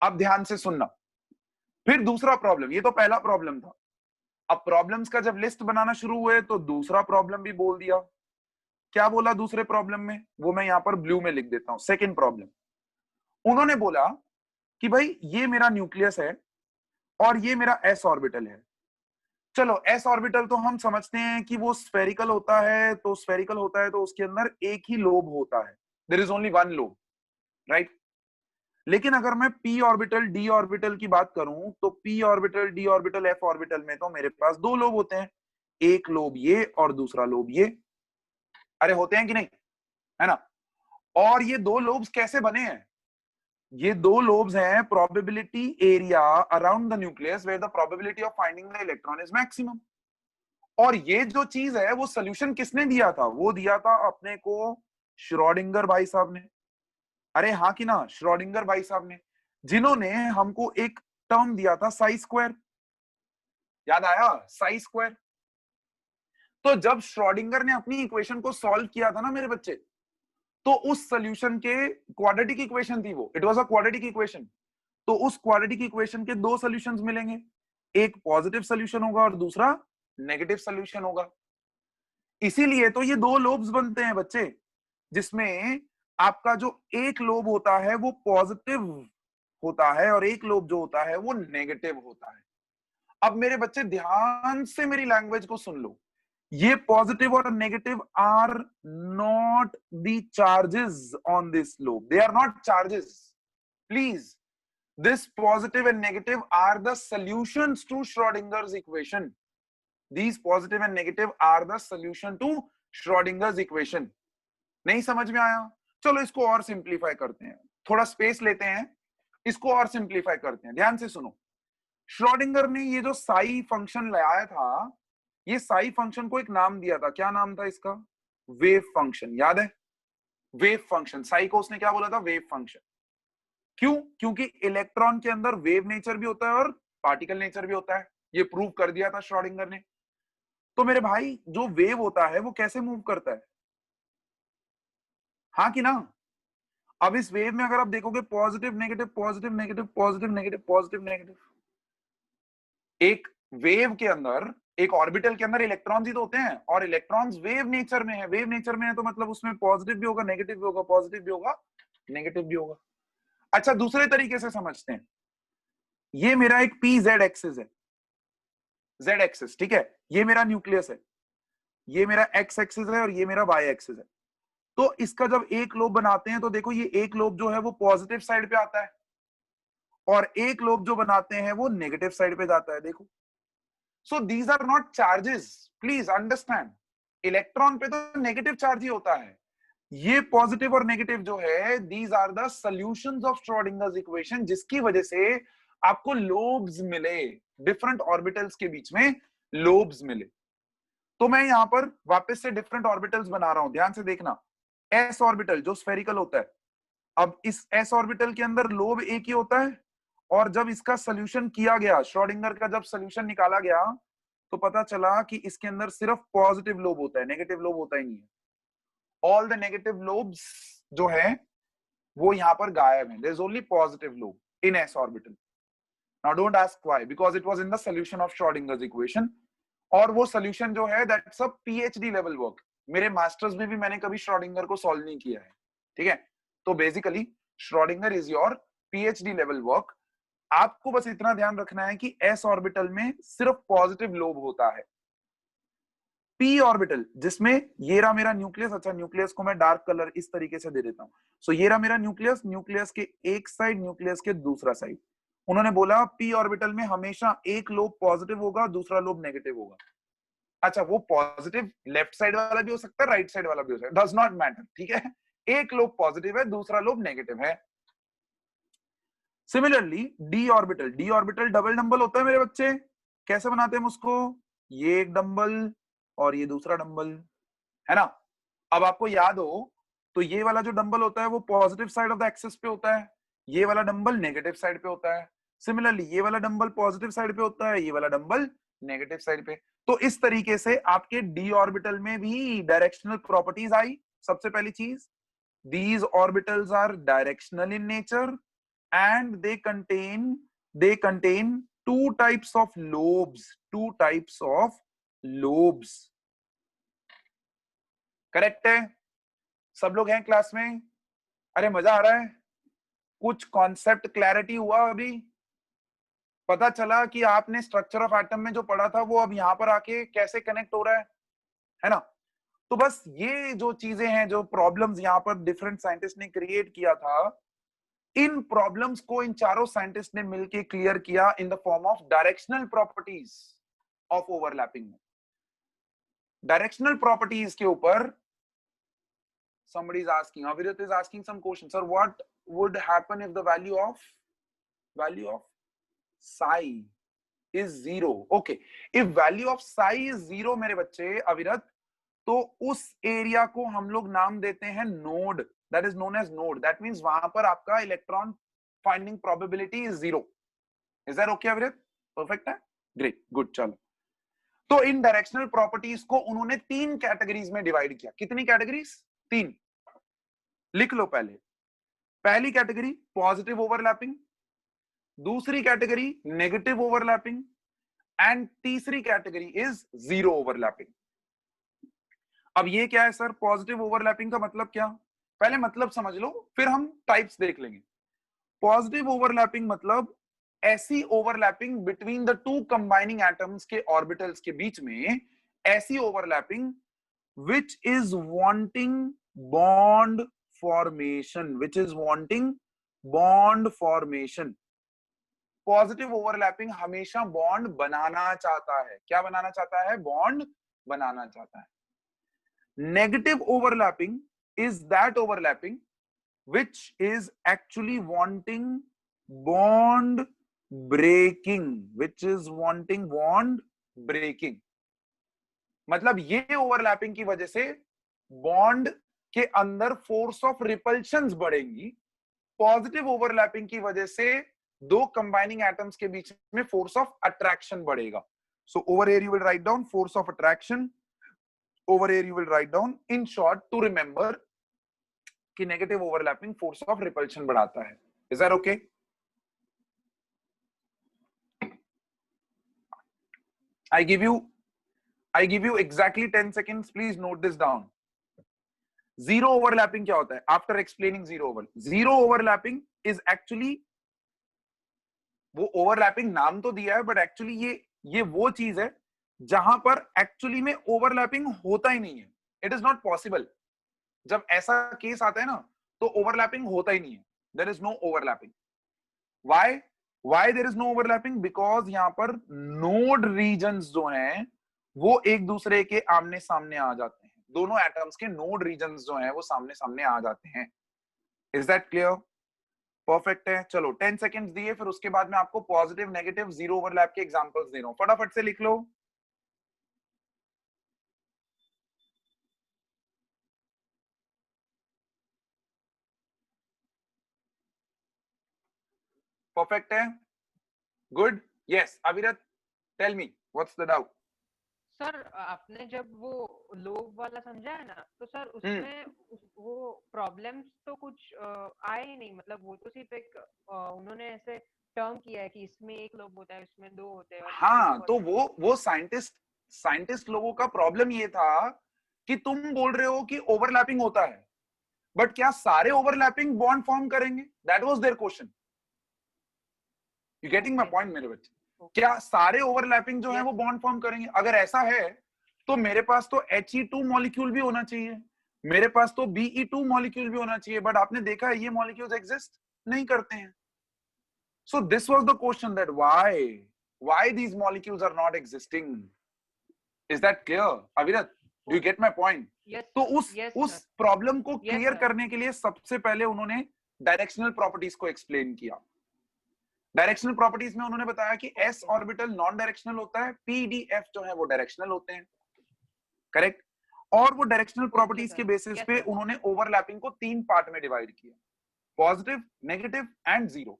अब ध्यान से सुनना। फिर दूसरा प्रॉब्लम, ये तो पहला प्रॉब्लम था। अब प्रॉब्लम्स का जब लिस्ट बनाना शुरू हुए तो दूसरा प्रॉब्लम भी बोल दिया। क्या बोला दूसरे प्रॉब्लम में, वो मैं यहां पर ब्लू में लिख देता हूं। सेकंड प्रॉब्लम, उन्होंने बोला कि भाई ये मेरा न्यूक्लियस है और ये मेरा एस ऑर्बिटल है। चलो एस ऑर्बिटल तो हम समझते हैं कि वो स्फेरिकल होता है, तो स्फेरिकल होता है तो उसके अंदर एक ही लोब होता है, there is only one lobe, right. लेकिन अगर मैं p ऑर्बिटल d ऑर्बिटल की बात करूं तो p orbital d orbital f orbital में तो मेरे पास दो लोब होते हैं, एक लोब ये और दूसरा लोब ये। अरे होते हैं कि नहीं, है ना। और ये दो लोब्स कैसे बने हैं? ये दो लोब्स हैं probability area around the nucleus where the probability of finding the electron is maximum. और ये जो चीज है वो सोल्यूशन किसने दिया था? वो दिया था अपने को श्रोडिंगर भाई साहब ने। अरे हाँ कि ना, श्रोडिंगर भाई साहब ने, जिन्होंने हमको एक टर्म दिया था साई स्क्वायर। याद आया? साई स्क्वायर। तो जब श्रोडिंगर ने अपनी इक्वेशन को सॉल्व किया था ना मेरे बच्चे, तो उस सॉल्यूशन के क्वाड्रेटिक इक्वेशन थी वो, it was a quadratic equation. तो उस क्वाड्रेटिक इक्वेशन के दो सॉल्यूशंस मिलेंगे, एक पॉजिटिव सॉल्यूशन होगा और दूसरा नेगेटिव सॉल्यूशन होगा। इसीलिए तो ये दो लोब्स बनते हैं बच्चे, जिसमें आपका जो एक लोब होता है वो पॉजिटिव होता है और एक लोब जो होता है वो नेगेटिव होता है। अब मेरे बच्चे ध्यान से मेरी लैंग्वेज को सुन लो, ये पॉजिटिव और negative are not the charges on this lobe, they are not charges. Please, this positive and negative are the solutions to Schrodinger's equation. These positive and negative are the solution to Schrodinger's equation. नहीं समझ में आया? चलो इसको और simplify करते हैं, थोड़ा स्पेस लेते हैं, इसको और सिंप्लीफाई करते हैं। ध्यान से सुनो, श्रोडिंगर ने ये जो साई फंक्शन लाया था, ये साई फंक्शन को एक नाम दिया था। क्या नाम था इसका? Wave function. याद है? Wave function. साई को उसने क्या बोला था? Wave function. क्यों? क्योंकि इलेक्ट्रॉन के अंदर वेव नेचर भी होता है और पार्टिकल नेचर भी होता है, ये प्रूव कर दिया था श्रोडिंगर ने। तो मेरे भाई जो वेव होता है वो कैसे मूव करता है? हाँ कि ना? अब इस वेव में अगर आप देखोगे positive negative positive negative positive negative positive negative, एक वेव के अंदर, एक ऑर्बिटल के अंदर इलेक्ट्रॉन्स ही तो होते हैं, और इलेक्ट्रॉन्स वेव नेचर में है। वेव नेचर में है तो मतलब उसमें पॉजिटिव भी होगा, नेगेटिव भी होगा, पॉजिटिव भी होगा, नेगेटिव भी होगा। अच्छा दूसरे तरीके से समझते हैं, ये मेरा एक पी जेड एक्सिस है, जेड एक्सिस, ठीक है, ये मेरा न्यूक्लियस है, ये मेरा एक्स एक्सिस है और ये मेरा वाई एक्सिस है। तो इसका जब एक लोब बनाते हैं तो देखो ये एक लोब जो है वो पॉजिटिव साइड पे आता है और एक लोब जो बनाते हैं वो नेगेटिव साइड पे जाता है। देखो, so these are not charges, please understand. Electron पे तो नेगेटिव चार्ज ही होता है, ये पॉजिटिव और नेगेटिव जो है these are the solutions of Schrodinger's equation, जिसकी वजह से आपको लोब्स मिले, डिफरेंट ऑर्बिटल्स के बीच में लोब्स मिले। तो मैं यहां पर वापस से डिफरेंट ऑर्बिटल्स बना रहा हूं, ध्यान से देखना। एस ऑर्बिटल जो स्फेरिकल होता है, अब इस एस ऑर्बिटल के अंदर लोब एक ही होता है और जब इसका सोल्यूशन किया गया, श्रोडिंगर का जब सोल्यूशन निकाला गया तो पता चला कि इसके अंदर सिर्फ पॉजिटिव लोब होता है, नेगेटिव लोब होता ही नहीं है। ऑल द नेगेटिव लोब्स जो है वो यहां पर गायब है, there is only positive lobe in s orbital. Now don't ask why, because it was in the solution of Schrodinger's equation, और वो सॉल्यूशन जो है that's a PhD level work. मेरे मास्टर्स में भी मैंने कभी श्रोडिंगर को सॉल्व नहीं किया है, ठीक है। तो basically Schrodinger is your PhD level work. आपको बस इतना ध्यान रखना है कि एस ऑर्बिटल में सिर्फ पॉजिटिव लोब होता है। पी ऑर्बिटल जिसमें ये रहा मेरा न्यूक्लियस, अच्छा न्यूक्लियस को मैं डार्क कलर इस तरीके से दे देता हूं। सो ये रहा मेरा न्यूक्लियस, न्यूक्लियस के एक साइड, न्यूक्लियस के दूसरा साइड। उन्होंने बोला पी ऑर्बिटल में हमेशा एक लोब पॉजिटिव होगा, दूसरा लोब नेगेटिव होगा। अच्छा वो पॉजिटिव लेफ्ट साइड वाला भी हो सकता है, राइट साइड वाला भी हो सकता है, डज नॉट मैटर, ठीक है। एक लोब पॉजिटिव है, दूसरा लोब नेगेटिव है। Similarly d orbital double dumbbell होता है मेरे बच्चे। कैसे बनाते हैं उसको, ये एक डंबल और ये दूसरा डंबल, है ना। अब आपको याद हो तो ये वाला जो डंबल होता है वो positive side of the axis पे होता है, ये वाला डंबल नेगेटिव साइड पे होता है। सिमिलरली ये वाला डंबल पॉजिटिव साइड पे होता है, ये वाला डंबल नेगेटिव साइड पे। तो इस तरीके से आपके डी ऑर्बिटल में भी डायरेक्शनल प्रॉपर्टीज आई। सबसे पहली चीज, these orbitals are directional in nature and they contain two types of lobes, correct है। सब लोग हैं क्लास में? अरे मजा आ रहा है? कुछ कॉन्सेप्ट क्लैरिटी हुआ? अभी पता चला कि आपने स्ट्रक्चर ऑफ एटम में जो पढ़ा था वो अब यहां पर आके कैसे कनेक्ट हो रहा है ना। तो बस ये जो चीजें हैं, जो प्रॉब्लम्स यहां पर डिफरेंट साइंटिस्ट ने क्रिएट किया था, इन प्रॉब्लम्स को इन चारों साइंटिस्ट ने मिलकर क्लियर किया in the form of directional properties of overlapping. Directional properties के ऊपर somebody is asking, Avirat is asking some question, sir, what would happen if the value of psi is 0? Okay, if value of psi is 0 मेरे बच्चे अविरत, तो उस area को हम लोग नाम देते हैं node, that is known as node. That means वहां पर आपका electron finding probability is 0। Is that okay Avirat? Perfect है, ग्रेट, गुड। चलो, तो इन डायरेक्शनल प्रॉपर्टीज को उन्होंने 3 कैटेगरीज में डिवाइड किया। कितनी कैटेगरीज? 3। लिख लो पहले। पहली कैटेगरी पॉजिटिव ओवरलैपिंग, दूसरी कैटेगरी नेगेटिव ओवरलैपिंग एंड तीसरी कैटेगरी इज जीरो ओवरलैपिंग। अब ये क्या है सर? पॉजिटिव ओवरलैपिंग का मतलब क्या? पहले मतलब समझ लो, फिर हम टाइप्स देख लेंगे। पॉजिटिव ओवरलैपिंग मतलब ऐसी overlapping between the to combining atoms के ऑर्बिटल्स के बीच में, ऐसी overlapping which is wanting bond formation, positive overlapping हमेशा बॉन्ड बनाना चाहता है। क्या बनाना चाहता है? बॉन्ड बनाना चाहता है। Negative overlapping is that overlapping which is actually wanting bond breaking, मतलब ये ओवरलैपिंग की वजह से बॉन्ड के अंदर फोर्स ऑफ रिपल्शंस बढ़ेंगी। पॉजिटिव ओवरलैपिंग की वजह से दो कंबाइनिंग एटम्स के बीच में फोर्स ऑफ अट्रैक्शन बढ़ेगा। So over here you will write down force of attraction, over here you will write down in short to remember कि negative overlapping force of repulsion बढ़ाता है। Is that okay? I give you exactly 10 seconds. Please note this down. Zero overlapping क्या होता है? After explaining zero overlapping is actually, वो overlapping नाम तो दिया है बट एक्चुअली ये वो चीज है जहां पर एक्चुअली में ओवरलैपिंग होता ही नहीं है. It is not possible. जब ऐसा केस आता है ना तो ओवरलैपिंग होता ही नहीं है. There is no overlapping. Why there is no overlapping? Because यहां पर नोड रीजन्स जो हैं वो एक दूसरे के आमने सामने आ जाते हैं. दोनों एटम्स के नोड रीजन्स जो हैं वो सामने सामने आ जाते हैं. Is that clear? परफेक्ट है. चलो 10 सेकेंड्स दिए, फिर उसके बाद मैं आपको पॉजिटिव नेगेटिव जीरो ओवरलैप के एग्जांपल्स दे रहा हूं. फटाफट से लिख लो. परफेक्ट है. Good. Yes Avirat, tell me what's the doubt. Sir आपने जब वो लोब वाला समझा है ना, तो सर उसमें वो प्रॉब्लम्स तो कुछ आए ही नहीं. मतलब वो तो सिर्फ एक उन्होंने ऐसे टर्म किया है कि इसमें एक लोब होता है, इसमें दो होते हैं. हाँ, तो वो साइंटिस्ट लोगों का प्रॉब्लम ये था कि तुम बोल रहे हो कि ओवरलैपिंग होता है, बट क्या सारे ओवरलैपिंग बॉन्ड फॉर्म करेंगे? That was their question. You getting my point मेरे बच्चे? क्या सारे ओवरलैपिंग जो है वो बॉन्ड फॉर्म करेंगे? अगर ऐसा है तो मेरे पास तो He2 मॉलिक्यूल भी होना चाहिए, मेरे पास तो Be2 मॉलिक्यूल भी होना चाहिए, बट आपने देखा है ये मॉलिक्यूल्स एग्जिस्ट नहीं करते हैं. So this was the question, that why these molecules are not existing. Is that clear, Avirat? Do you get my point? Yes. तो उस प्रॉब्लम को क्लियर करने के लिए सबसे पहले उन्होंने डायरेक्शनल प्रॉपर्टीज को एक्सप्लेन किया. डायरेक्शनल प्रॉपर्टीज में उन्होंने बताया कि s ऑर्बिटल नॉन डायरेक्शनल होता है, p d f जो है वो डायरेक्शनल होते हैं. करेक्ट. और वो डायरेक्शनल प्रॉपर्टीज के बेसिस पे उन्होंने ओवरलैपिंग को 3 पार्ट में डिवाइड किया, पॉजिटिव, नेगेटिव एंड जीरो.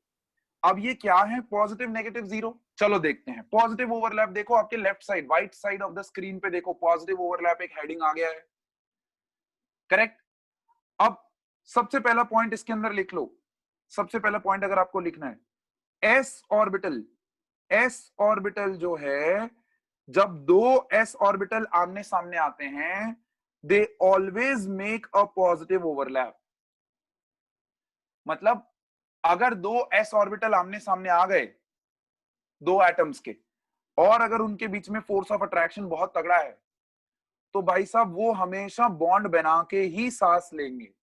अब ये क्या है पॉजिटिव, नेगेटिव, जीरो? चलो देखते हैं. पॉजिटिव ओवरलैप देखो आपके left side, right side of the screen पे देखो, पॉजिटिव ओवरलैप एक हेडिंग आ गया है. करेक्ट. अब सबसे पहला पॉइंट इसके अंदर लिख लो. सबसे पहला पॉइंट अगर आपको लिखना है, s ऑर्बिटल जो है, जब दो s ऑर्बिटल आमने सामने आते हैं, they always make a positive overlap. मतलब अगर दो s ऑर्बिटल आमने सामने आ गए दो एटम्स के, और अगर उनके बीच में फोर्स ऑफ अट्रैक्शन बहुत तगड़ा है, तो भाई साहब वो हमेशा बॉन्ड बना के ही सांस लेंगे.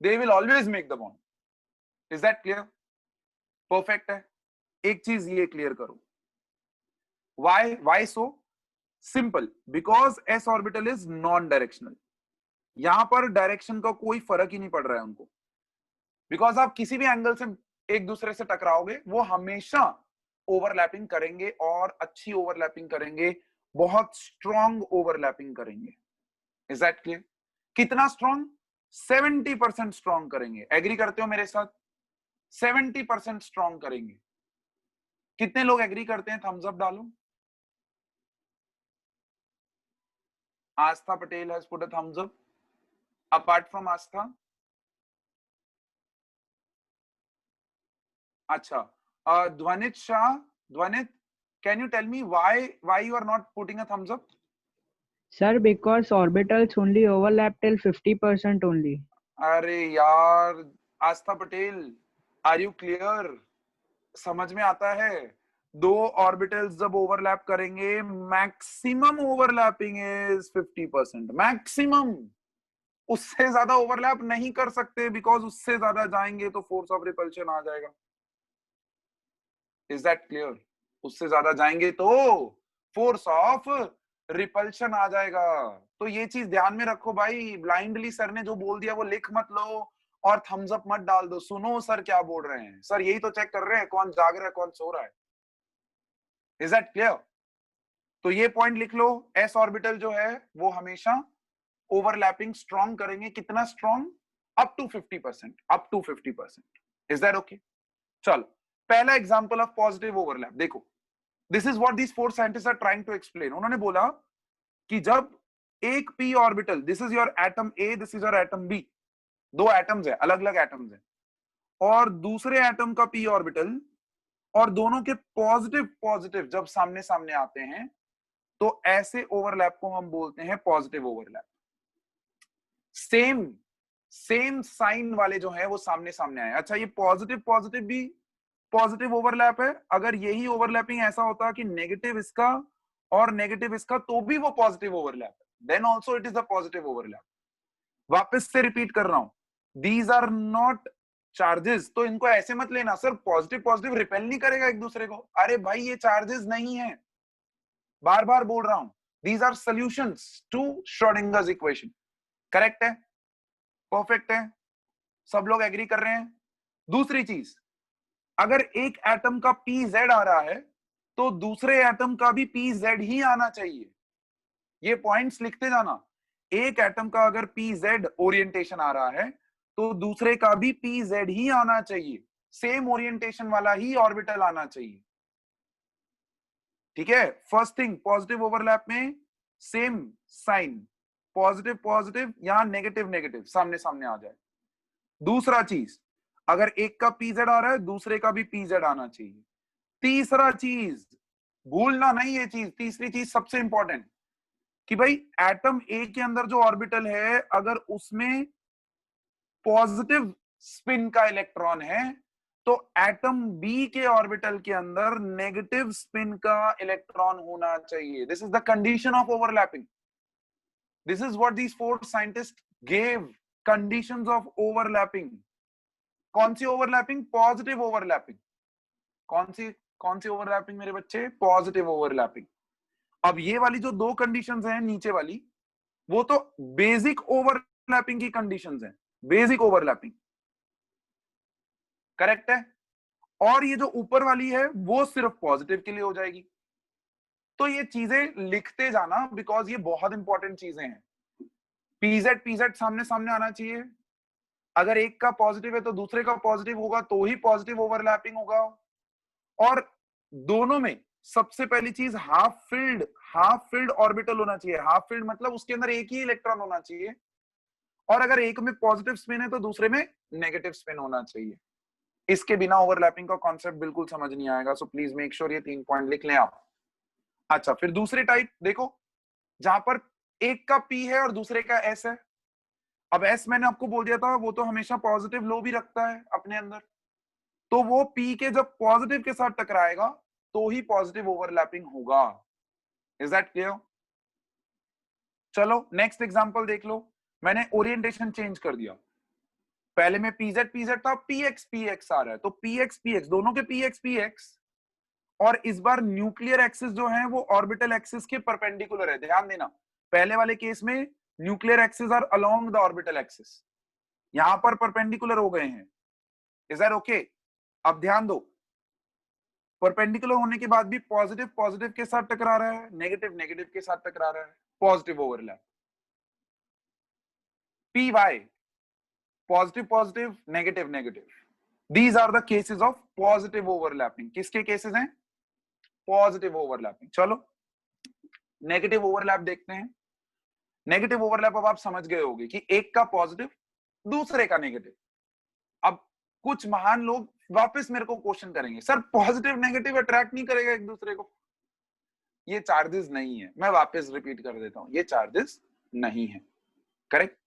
They will always make the bond. Is that clear? Perfect है. एक चीज ये क्लियर करो, why so? Simple, because s orbital is non directional. यहां पर डायरेक्शन का कोई फर्क ही नहीं पड़ रहा है उनको, बिकॉज आप किसी भी एंगल से एक दूसरे से टकराओगे, वो हमेशा ओवरलैपिंग करेंगे और अच्छी ओवरलैपिंग करेंगे, बहुत स्ट्रॉन्ग ओवरलैपिंग करेंगे. Is that clear? कितना स्ट्रॉन्ग? 70% स्ट्रॉन्ग करेंगे. एग्री करते हो मेरे साथ? 70% स्ट्रॉन्ग करेंगे. कितने लोग एग्री करते हैं? थम्स अप डालो. आस्था Patel has put a thumbs up. Apart from Astha, अच्छा, Dhwanit Shah, Dhwanit, can you tell me why you are not putting a thumbs up? Sir, because orbitals only overlap till 50% only. अरे यार आस्था Patel, are you clear? समझ में आता है? दो orbitals जब overlap करेंगे, मैक्सिमम ओवरलैपिंग इज 50%. मैक्सिमम. उससे ज्यादा ओवरलैप नहीं कर सकते, बिकॉज उससे ज्यादा जाएंगे तो फोर्स ऑफ रिपल्शन आ जाएगा. Is that clear? उससे ज्यादा जाएंगे तो फोर्स ऑफ रिपल्शन आ जाएगा. तो ये चीज ध्यान में रखो भाई. ब्लाइंडली सर ने जो बोल दिया वो लिख मत लो और थम्स अप मत डाल दो. सुनो सर क्या बोल रहे हैं. सर यही तो चेक कर रहे हैं कौन जाग रहा है कौन सो रहा है. Is that clear? तो ये पॉइंट लिख लो. s ऑर्बिटल जो है वो हमेशा ओवरलैपिंग स्ट्रॉन्ग करेंगे. कितना strong? Up to 50%. Up to 50%. Is that okay? चलो पहला एग्जांपल ऑफ पॉजिटिव ओवरलैप देखो. This is what these four scientist are trying to explain. उन्होंने बोला कि जब एक p orbital, this is your atom A, this is your atom B, दो atoms है, अलग अलग एटम्स है, और दूसरे एटम का p ऑर्बिटल, और दोनों के पॉजिटिव पॉजिटिव जब सामने सामने आते हैं, तो ऐसे ओवरलैप को हम बोलते हैं पॉजिटिव ओवरलैप. सेम साइन वाले जो है वो सामने सामने आए। अच्छा, ये पॉजिटिव पॉजिटिव भी पॉजिटिव ओवरलैप है। अगर यही ओवरलैपिंग ऐसा होता कि नेगेटिव इसका और नेगेटिव इसका तो भी वो पॉजिटिव ओवरलैप है, then also it is a positive overlap. वापस से रिपीट कर रहा हूं, दीज आर नॉट चार्जेस। तो इनको ऐसे मत लेना सर पॉजिटिव पॉजिटिव रिपेल नहीं करेगा एक दूसरे को। अरे भाई ये चार्जेस नहीं है, बार बार बोल रहा हूं, these are solutions to Schrodinger's equation. Correct है, परफेक्ट है, सब लोग एग्री कर रहे हैं। दूसरी चीज, अगर एक एटम का pz आ रहा है तो दूसरे एटम का भी pz ही आना चाहिए। ये पॉइंट्स लिखते जाना। एक एटम का अगर pz ओरिएंटेशन आ रहा है तो दूसरे का भी pz ही आना चाहिए, सेम ओरिएंटेशन वाला ही ऑर्बिटल आना चाहिए। ठीक है, फर्स्ट थिंग, पॉजिटिव ओवरलैप में सेम साइन, पॉजिटिव पॉजिटिव, यहां नेगेटिव नेगेटिव सामने सामने आ जाए। दूसरा चीज, अगर एक का pz आ रहा है दूसरे का भी pz आना चाहिए। तीसरा चीज, भूलना नहीं ये चीज, तीसरी चीज सबसे इंपॉर्टेंट, कि भाई एटम ए के अंदर जो ऑर्बिटल है अगर उसमें पॉजिटिव स्पिन का इलेक्ट्रॉन है तो एटम बी के ऑर्बिटल के अंदर नेगेटिव स्पिन का इलेक्ट्रॉन होना चाहिए। This is the condition of overlapping. This is what these four scientist gave conditions of overlapping. कौन सी ओवरलैपिंग? Positive overlapping. कौन सी ओवरलैपिंग मेरे बच्चे? Positive overlapping. अब ये वाली जो दो कंडीशंस हैं नीचे वाली, वो तो बेसिक ओवरलैपिंग की कंडीशंस हैं, बेसिक ओवरलैपिंग। करेक्ट है। और ये जो ऊपर वाली है वो सिर्फ पॉजिटिव के लिए हो जाएगी। तो ये चीजें लिखते जाना, बिकॉज ये बहुत इंपॉर्टेंट चीजें हैं। pz सामने सामने आना चाहिए। अगर एक का पॉजिटिव है तो दूसरे का पॉजिटिव होगा तो ही पॉजिटिव ओवरलैपिंग होगा। और दोनों में सबसे पहली चीज हाफ फिल्ड ऑर्बिटल होना चाहिए। हाफ फिल्ड मतलब उसके अंदर एक ही इलेक्ट्रॉन होना चाहिए, और अगर एक में पॉजिटिव स्पिन है तो दूसरे में नेगेटिव स्पिन होना चाहिए। इसके बिना ओवरलैपिंग का कॉन्सेप्ट बिल्कुल समझ नहीं आएगा। सो प्लीज मेक श्योर ये 3 पॉइंट लिख लें आप। अच्छा, फिर दूसरी टाइप देखो, जहां पर एक का P है और दूसरे का S है। अब S मैंने आपको बोल दिया था वो तो हमेशा पॉजिटिव लो भी रखता है अपने अंदर, तो वो P के जब पॉजिटिव के साथ टकराएगा तो ही पॉजिटिव ओवरलैपिंग होगा। Is that clear? चलो नेक्स्ट एग्जांपल देख लो। मैंने ओरिएंटेशन चेंज कर दिया। पहले में pz था, px आ रहा है, तो px दोनों के px, और इस बार न्यूक्लियर एक्सिस जो है वो ऑर्बिटल एक्सिस के परपेंडिकुलर है। ध्यान देना, पहले वाले केस में nuclear axis are along the orbital axis, यहां पर परपेंडिकुलर हो गए हैं। Is that okay? अब ध्यान दो, परपेंडिकुलर होने के बाद भी पॉजिटिव पॉजिटिव के साथ टकरा रहा है, नेगेटिव नेगेटिव के साथ टकरा रहा है, positive overlap. py positive positive, negative negative, these are the cases of positive overlapping. किसके केसेस हैं? Positive overlapping. चलो नेगेटिव ओवरलैप देखते हैं। नेगेटिव ओवरलैप अब आप समझ गए होंगे कि एक का पॉजिटिव दूसरे का नेगेटिव। अब कुछ महान लोग वापस मेरे को क्वेश्चन करेंगे, सर पॉजिटिव नेगेटिव अट्रैक्ट नहीं करेगा एक दूसरे को? ये चार्जेस नहीं है। मैं वापस रिपीट कर देता हूं, ये चार्जेस नहीं है। Correct?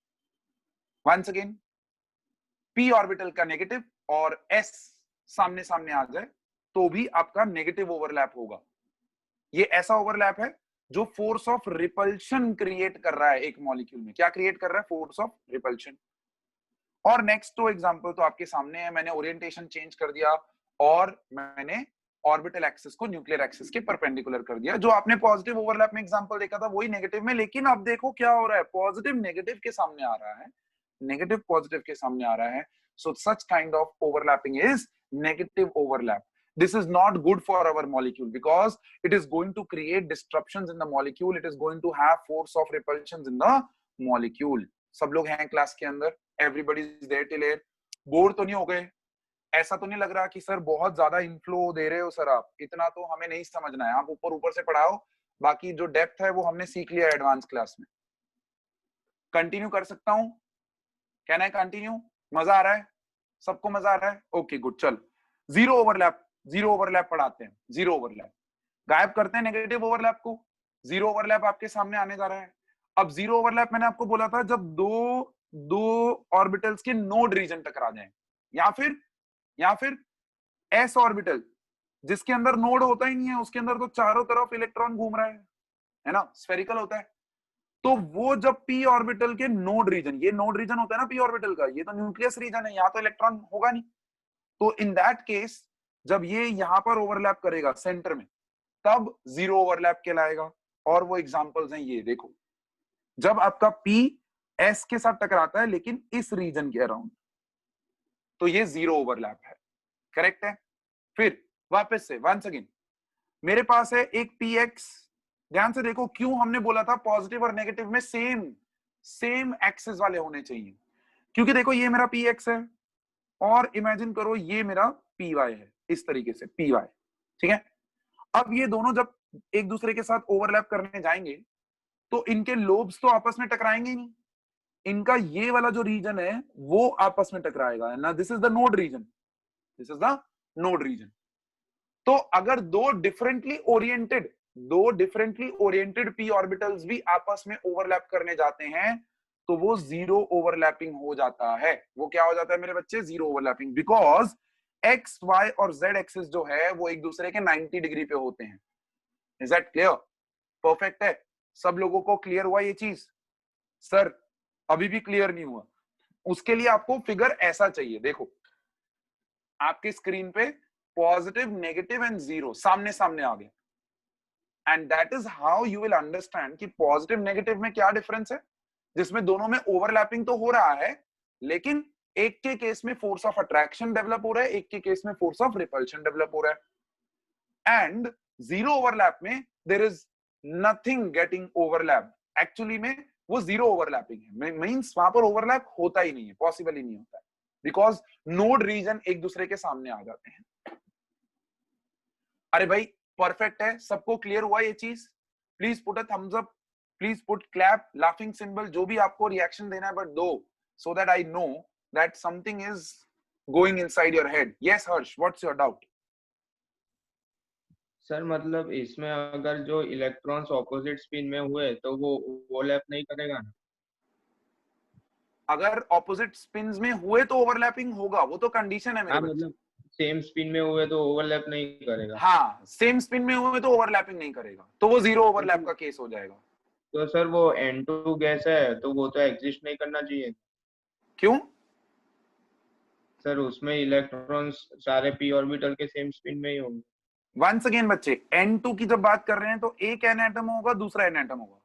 Once again, p orbital का नेगेटिव और s सामने सामने आ जाए तो भी आपका नेगेटिव ओवरलैप होगा। ये ऐसा ओवरलैप है जो फोर्स ऑफ रिपल्शन क्रिएट कर रहा है एक मॉलिक्यूल में। क्या क्रिएट कर रहा है? Force of repulsion. और नेक्स्ट तो एग्जांपल तो आपके सामने है। मैंने ओरिएंटेशन चेंज कर दिया और मैंने ऑर्बिटल एक्सिस को न्यूक्लियर एक्सिस के परपेंडिकुलर कर दिया। जो आपने पॉजिटिव ओवरलैप में एग्जांपल देखा था वही नेगेटिव में। लेकिन अब देखो क्या हो रहा है, पॉजिटिव नेगेटिव के सामने आ रहा है, नेगेटिव पॉजिटिव के सामने आ रहा है। So such kind of overlapping is negative overlap. This is not good for our molecule because it is going to create disruptions in the molecule. It is going to have force of repulsions in the molecule. सब लोग हैं class के अंदर, everybody is there till here. Bore तो नहीं हो गए? ऐसा तो नहीं लग रहा कि सर बहुत ज्यादा इनफ्लो दे रहे हो सर आप? इतना तो हमें नहीं समझना है, आप ऊपर ऊपर से पढ़ाओ, बाकी जो डेप्थ है वो हमने सीख लिया एडवांस क्लास में। कंटिन्यू कर सकता हूं? Can I continue? मजा आ रहा है? सबको मजा आ रहा है? Okay good. चल, जीरो ओवरलैप पढ़ाते हैं। जीरो ओवरलैप गायब करते हैं नेगेटिव ओवरलैप को। जीरो ओवरलैप आपके सामने आने जा रहा है। अब जीरो ओवरलैप मैंने आपको बोला था जब दो ऑर्बिटल्स के नोड रीजन टकरा जाएं, या फिर एस ऑर्बिटल जिसके अंदर नोड होता ही नहीं है, उसके अंदर तो चारों तरफ इलेक्ट्रॉन घूम रहा है ना, स्फेरिकल होता है। तो वो जब p ऑर्बिटल के नोड रीजन, ये नोड रीजन होता है ना p ऑर्बिटल का, ये तो न्यूक्लियस रीजन है, यहाँ तो इलेक्ट्रॉन होगा नहीं। तो इन दैट केस जब ये यहां पर ओवरलैप करेगा सेंटर में, तब जीरो ओवरलैप कहलाएगा। और वो एग्जांपल्स हैं ये देखो, जब आपका p s के साथ टकराता है लेकिन इस रीजन के अराउंड, तो ये जीरो ओवरलैप है, करेक्ट है। फिर वापस से वंस अगेन मेरे पास है एक px, ध्यान से देखो क्यों हमने बोला था पॉजिटिव और नेगेटिव में सेम एक्सिस वाले होने चाहिए, क्योंकि देखो ये मेरा px है और इमेजिन करो ये मेरा py है, इस तरीके से py, ठीक है। अब ये दोनों जब एक दूसरे के साथ ओवरलैप करने जाएंगे तो इनके लोब्स तो आपस में टकराएंगे ही नहीं, इनका ये वाला जो रीजन है वो आपस में टकराएगा ना, this is the node region, this is the node region. तो अगर दो डिफरेंटली ओरिएंटेड p ऑर्बिटल्स भी आपस में ओवरलैप करने जाते हैं तो वो जीरो ओवरलैपिंग हो जाता है। वो क्या हो जाता है मेरे बच्चे? Zero overlapping, because x, y और z एक्सिस जो है वो एक दूसरे के 90 डिग्री पे होते हैं। Is that clear? परफेक्ट है, सब लोगों को क्लियर हुआ ये चीज? सर अभी भी क्लियर नहीं हुआ, उसके लिए आपको फिगर ऐसा चाहिए, देखो आपके स्क्रीन पे पॉजिटिव, नेगेटिव एंड जीरो सामने सामने आ गए, and that is how you will understand कि पॉजिटिव नेगेटिव में क्या डिफरेंस है, जिसमें दोनों में ओवरलैपिंग तो हो रहा है लेकिन एक के केस में फोर्स ऑफ अट्रैक्शन डेवलप हो रहा है, एक के केस में फोर्स ऑफ रिपल्शन डेवलप हो रहा है। एंड जीरो ओवरलैप में there is nothing getting overlap, actually में वो जीरो ओवरलैपिंग है, मींस वहां पर ओवरलैप होता ही नहीं है, पॉसिबल ही नहीं होता है, बिकॉज नोड रीजन एक दूसरे के सामने आ जाते हैं। अरे भाई परफेक्ट है, सबको क्लियर हुआ ये चीज? Please put a thumbs up, please put clap, laughing symbol, जो भी आपको रिएक्शन देना है, बट दो, so that I know that something is going inside your head. Yes Harsh, what's your doubt? Sir मतलब इसमें अगर जो इलेक्ट्रॉन्स ऑपोजिट स्पिन में हुए तो वो ओवरलैप नहीं करेगा ना? अगर ऑपोजिट स्पिन्स में हुए तो ओवरलैपिंग होगा, वो तो कंडीशन है मेरे बच्चे। मतलब सेम स्पिन में हुए तो ओवरलैप नहीं करेगा? हाँ, सेम स्पिन में हुए तो ओवरलैपिंग नहीं करेगा, तो वो जीरो ओवरलैप का केस हो जाएगा। तो सर वो N2 गैस है तो वो तो एग्जिस्ट नहीं करना चाहिए। क्यों? सर उसमें इलेक्ट्रॉन्स सारे p ऑर्बिटल के सेम स्पिन में ही होंगे। वंस अगेन बच्चे, N2 की जब बात कर रहे हैं तो एक n एटम होगा, दूसरा n एटम होगा।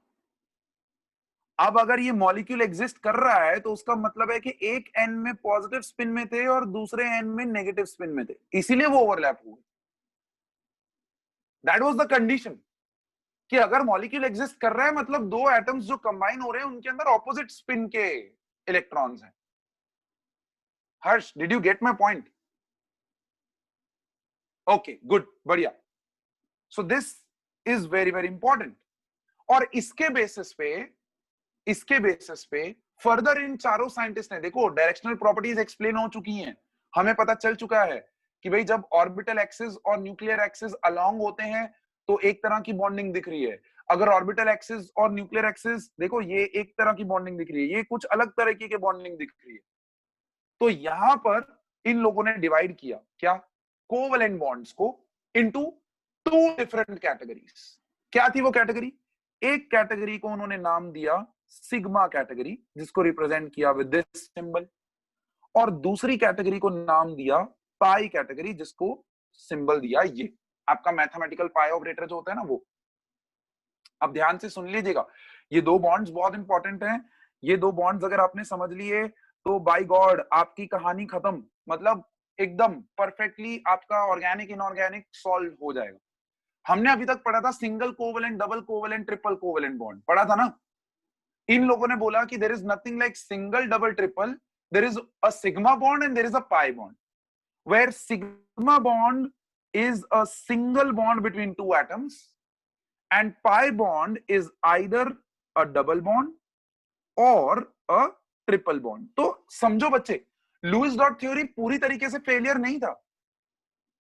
अब अगर ये मॉलिक्यूल एग्जिस्ट कर रहा है तो उसका मतलब है कि एक n में पॉजिटिव स्पिन में थे और दूसरे n में नेगेटिव स्पिन में थे, इसीलिए वो ओवरलैप हुए। दैट वाज द कंडीशन कि अगर मॉलिक्यूल एग्जिस्ट कर रहा है मतलब दो एटम्स जो कंबाइन हो रहे हैं उनके अंदर ऑपोजिट स्पिन के इलेक्ट्रॉन्स हैं। Harsh, did you get my point? Okay good, बढ़िया। So this is very very important. और इसके बेसिस पे फर्दर इन चारों साइंटिस्ट ने, देखो डायरेक्शनल प्रॉपर्टीज एक्सप्लेन हो चुकी हैं, हमें पता चल चुका है कि भाई जब ऑर्बिटल एक्सिस और न्यूक्लियर एक्सिस अलोंग होते हैं तो एक तरह की बॉन्डिंग दिख रही है, अगर ऑर्बिटल एक्सिस और न्यूक्लियर एक्सिस, देखो ये एक तरह की बॉन्डिंग दिख रही है, ये कुछ अलग तरीके की बॉन्डिंग दिख रही है। तो यहां पर इन लोगों ने डिवाइड किया क्या, कोवैलेंट बॉन्ड्स को इनटू टू डिफरेंट कैटेगरीज। क्या थी वो कैटेगरी? एक कैटेगरी को उन्होंने नाम दिया सिग्मा कैटेगरी, जिसको रिप्रेजेंट किया विद दिस सिंबल, और दूसरी कैटेगरी को नाम दिया पाई कैटेगरी, जिसको सिंबल दिया ये आपका मैथमेटिकल पाई ऑपरेटर जो होता है ना वो। अब ध्यान से सुन लीजिएगा, ये दो बॉन्ड्स बहुत इंपॉर्टेंट हैं। ये दो बॉन्ड्स अगर आपने समझ लिए तो बाय गॉड आपकी कहानी खत्म, मतलब एकदम परफेक्टली आपका ऑर्गेनिक इनऑर्गेनिक सॉल्व हो जाएगा। हमने अभी तक पढ़ा था single covalent, double covalent, triple covalent bond पढ़ा था ना। इन लोगों ने बोला कि there is nothing like single, double, triple, there is a sigma bond and there is a pi bond, where sigma bond is a single bond between two atoms and pi bond is either a double bond or a triple bond। तो समझो बच्चे, Lewis dot theory पूरी तरीके से failure नहीं था,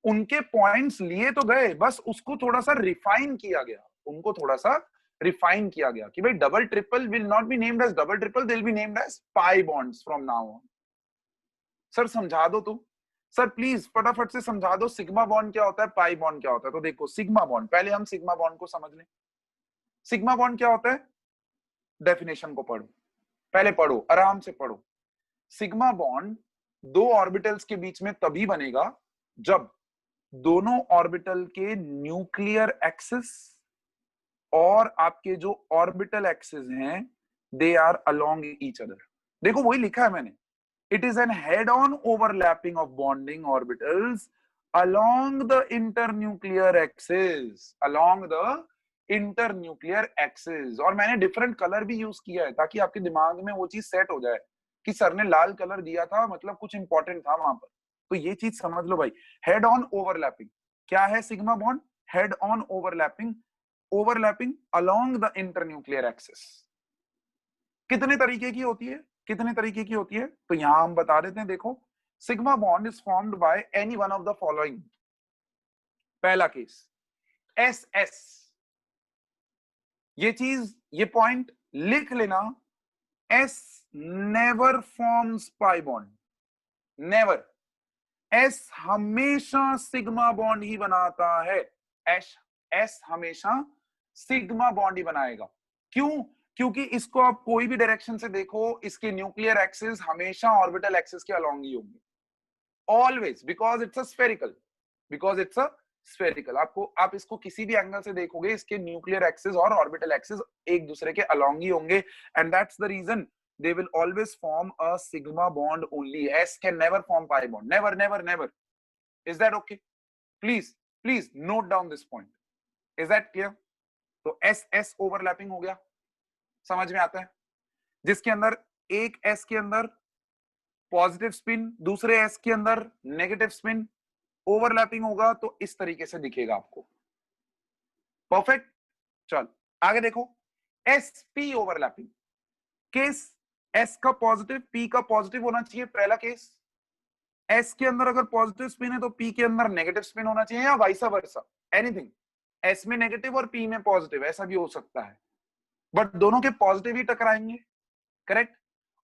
उनके points लिए तो गए, बस उसको थोड़ा सा रिफाइन किया गया, उनको थोड़ा सा रिफाइन किया गया कि भाई double triple will not be named as double triple, they will be named as pi bonds from now on. Sir समझा दो तुम, सर प्लीज फटाफट से समझा दो सिग्मा बॉन्ड क्या होता है, पाई बॉन्ड क्या होता है। तो देखो सिग्मा बॉन्ड, पहले हम सिग्मा बॉन्ड को समझ लें। सिग्मा बॉन्ड क्या होता है, डेफिनेशन को पढ़ो, पहले पढ़ो, आराम से पढ़ो। सिग्मा बॉन्ड दो ऑर्बिटल्स के बीच में तभी बनेगा जब दोनों ऑर्बिटल के न्यूक्लियर एक्सिस और आपके जो ऑर्बिटल एक्सिस हैं they are along each other. देखो वही लिखा है मैंने, it is an head on overlapping of bonding orbitals along the internuclear axis, along the internuclear axis। और मैंने डिफरेंट कलर भी यूज किया है ताकि आपके दिमाग में वो चीज सेट हो जाए कि सर ने लाल कलर दिया था मतलब कुछ इंपॉर्टेंट था वहां पर। तो ये चीज समझ लो भाई, हेड ऑन ओवरलैपिंग क्या है sigma bond, head on overlapping, overlapping along the internuclear axis. कितने तरीके की होती है, कितने तरीके की होती है, तो यहां हम बता देते हैं। देखो sigma bond is formed by any one of the following. पहला केस एस एस, ये चीज, ये पॉइंट लिख लेना, S never forms pi bond, never. S हमेशा सिग्मा बॉन्ड ही बनाता है, एस हमेशा सिग्मा बॉन्ड ही बनाएगा। क्यों, क्योंकि इसको आप कोई भी डायरेक्शन से देखो, इसके न्यूक्लियर एक्सिस हमेशा ऑर्बिटल एक्सिस के अलोंग ही होंगे, always, because it's a spherical, because it's a spherical. आपको, आप इसको किसी भी एंगल से देखोगे इसके न्यूक्लियर एक्सिस और ऑर्बिटल एक्सिस एक दूसरे के अलोंग ही होंगे, and that's the reason they will always form a sigma bond only. S can never form pi bond, never, never, never. Is that okay? Please note down this point. Is that clear? तो S S overlapping हो गया, समझ में आता है, जिसके अंदर एक S के अंदर पॉजिटिव स्पिन, दूसरे S के अंदर नेगेटिव स्पिन, ओवरलैपिंग होगा तो इस तरीके से दिखेगा आपको। परफेक्ट, चल आगे देखो, SP ओवरलैपिंग केस, S का पॉजिटिव P का पॉजिटिव होना चाहिए, पहला केस। S के अंदर अगर पॉजिटिव स्पिन है तो P के अंदर नेगेटिव स्पिन होना चाहिए, या वाइस वर्सा, एनीथिंग। S में नेगेटिव और P में पॉजिटिव, ऐसा भी हो सकता है, बट दोनों के पॉजिटिव ही टकराएंगे, करेक्ट।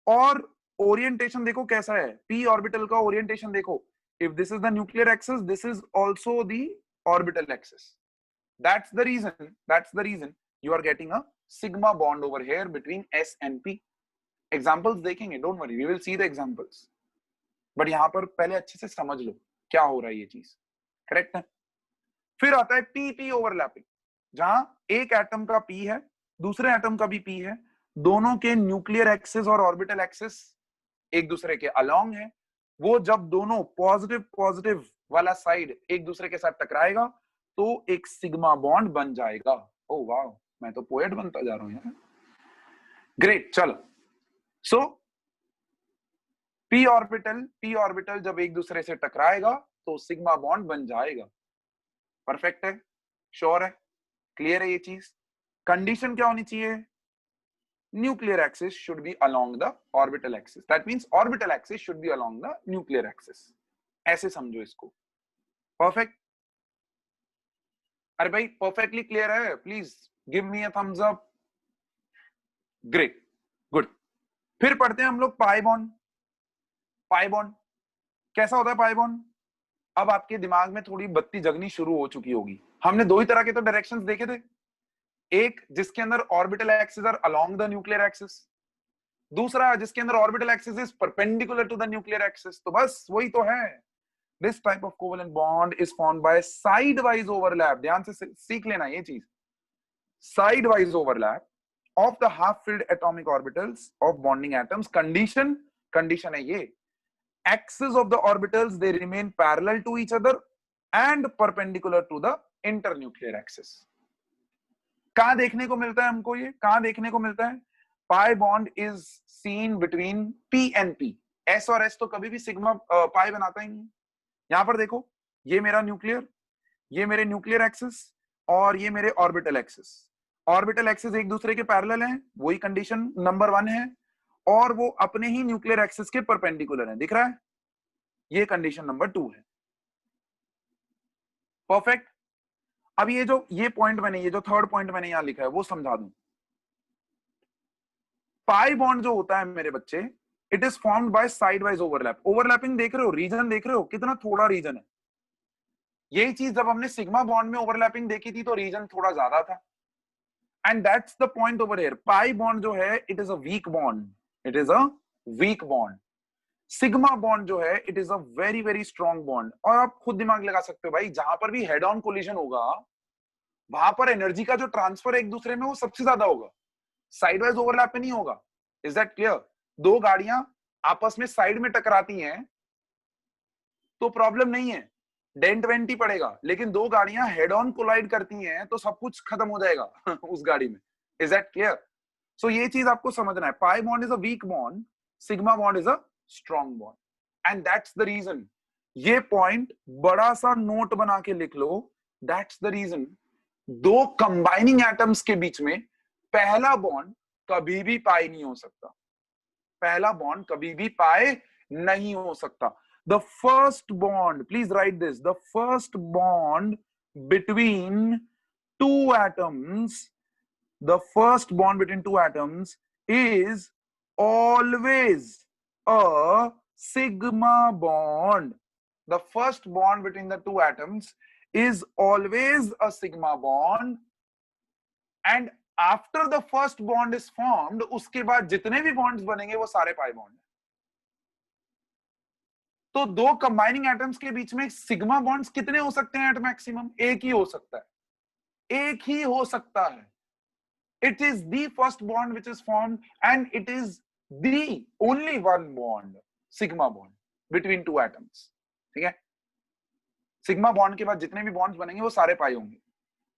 और ओरिएंटेशन देखो कैसा है, P ऑर्बिटल का ओरिएंटेशन देखो, if this is the nuclear axis, this is also the orbital axis. That's the reason you are getting a sigma bond over here between S and P। Examples देखेंगे, don't worry, we will see the examples, but यहां पर पहले अच्छे से समझ लो क्या हो रहा है, ये चीज करेक्ट है। फिर आता है PP ओवरलैपिंग, जहां एक एटम का P है, दूसरे एटम का भी P है, दोनों के न्यूक्लियर एक्सिस और ऑर्बिटल एक्सिस एक दूसरे के अलोंग है। वो जब दोनों पॉजिटिव पॉजिटिव वाला साइड एक दूसरे के साथ टकराएगा तो एक सिग्मा बॉन्ड बन जाएगा। ओ वाह, मैं तो पोएट बनता जा रहा हूं यार, ग्रेट। चलो, सो p ऑर्बिटल जब एक दूसरे से टकराएगा तो सिग्मा बॉन्ड बन जाएगा। परफेक्ट है, श्योर है, क्लियर है ये चीज। कंडीशन क्या होनी चाहिए, nuclear axis should be along the orbital axis, that means orbital axis should be along the nuclear axis, ऐसे समझो इसको। परफेक्ट, अरे भाई परफेक्टली क्लियर है, please give me a thumbs up. Great, good. फिर पढ़ते हैं हम लोग पाई बॉन्ड। पाई बॉन्ड कैसा होता है पाई बॉन्ड, अब आपके दिमाग में थोड़ी बत्ती जगनी शुरू हो चुकी होगी। हमने दो ही तरह के तो डायरेक्शंस देखे थे, एक जिसके अंदर orbital axis are along the nuclear axis, दूसरा जिसके अंदर orbital axis is perpendicular to the nuclear axis. तो बस वही तो है, this type of covalent bond is formed by side wise overlap. ध्यान से सीख लेना ये चीज, side wise overlap of the half-filled atomic orbitals of bonding atoms। condition है ये, axes of the orbitals they remain parallel to each other and perpendicular to the internuclear axis। कहां देखने को मिलता है हमको ये, कहां देखने को मिलता है, pi bond is seen between P and P। S और S तो कभी भी सिग्मा पाई बनाता ही नहीं। यहां पर देखो, ये मेरा न्यूक्लियर, ये मेरे न्यूक्लियर एक्सिस और ये मेरे ऑर्बिटल एक्सिस। ऑर्बिटल एक्सिस एक दूसरे के पैरेलल हैं, वही कंडीशन नंबर 1 है, और वो अपने ही न्यूक्लियर एक्सिस के परपेंडिकुलर है, दिख रहा है, ये कंडीशन नंबर 2 है। परफेक्ट। अब ये पॉइंट मैंने, ये जो थर्ड पॉइंट मैंने यहां लिखा है वो समझा दूं। पाई बॉन्ड जो होता है मेरे बच्चे, it is formed by side wise overlap. Overlapping देख रहे हो, रीजन देख रहे हो, कितना थोड़ा रीजन है। यही चीज जब हमने सिग्मा बॉन्ड में ओवरलैपिंग देखी थी तो रीजन थोड़ा ज्यादा था। And that's the point over here. Pi bond जो है it is a weak bond, it is a weak bond. Sigma bond जो है it is a very very strong bond. और आप खुद दिमाग लगा सकते हो भाई, जहां पर भी हेड ऑन कोलिजन होगा वहां पर एनर्जी का जो ट्रांसफर एक दूसरे में वो सबसे ज्यादा होगा, साइडवाइज ओवरलैप में नहीं होगा। Is that clear? दो गाड़ियां आपस में साइड में टकराती हैं तो प्रॉब्लम नहीं है, डेंट वेंट ही पड़ेगा। लेकिन दो गाड़ियां हेड ऑन कोलाइड करती हैं तो सब कुछ खत्म हो जाएगा उस गाड़ी में। Is that clear? सो ये चीज आपको समझना है। Pi bond is a weak bond, sigma bond is a strong bond, and that's the reason. ये पॉइंट बड़ा सा नोट बना के लिख लो। दैट्स द रीजन दो कंबाइनिंग एटम्स के बीच में पहला बॉन्ड कभी भी पाई नहीं हो सकता। पहला बॉन्ड कभी भी पाए नहीं हो सकता। The first bond, please write this, the first bond between two atoms, the first bond between two atoms is always a sigma bond. The first bond between the two atoms is always a sigma bond, and after the first bond is formed, उसके बाद जितने भी bonds बनेंगे वो सारे pi bond. तो दो combining atoms के बीच में सिग्मा बॉन्ड्स कितने हो सकते हैं एट मैक्सिमम? एक ही हो सकता है, एक ही हो सकता है। It is the first bond which is formed and it is the only one bond, sigma bond between two atoms. ठीक है, सिग्मा बॉन्ड के बाद जितने भी बॉन्ड्स बनेंगे वो सारे पाई होंगे।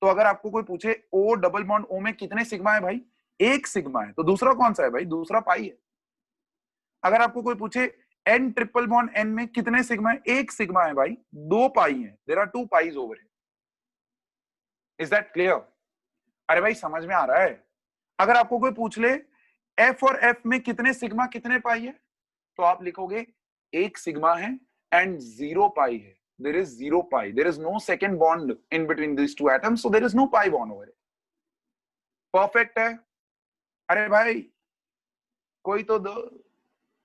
तो अगर आपको कोई पूछे ओ डबल बॉन्ड ओ में कितने सिग्मा है भाई? एक सिग्मा है। तो दूसरा कौन सा है भाई? दूसरा पाई है। अगर आपको कोई पूछे एन ट्रिपल बॉन्ड एन में कितने सिग्मा है? एक सिग्मा है भाई, दो पाई है। There are two pis over here. Is that clear? अरे भाई समझ में आ रहा है? अगर आपको कोई पूछ ले एफ और एफ में कितने सिग्मा कितने पाई है, तो आप लिखोगे एक सिग्मा है एंड जीरो पाई है। There is zero pi, there is no second bond in between this two atoms, so there is no pi bond over here. Perfect है? अरे भाई कोई तो दो।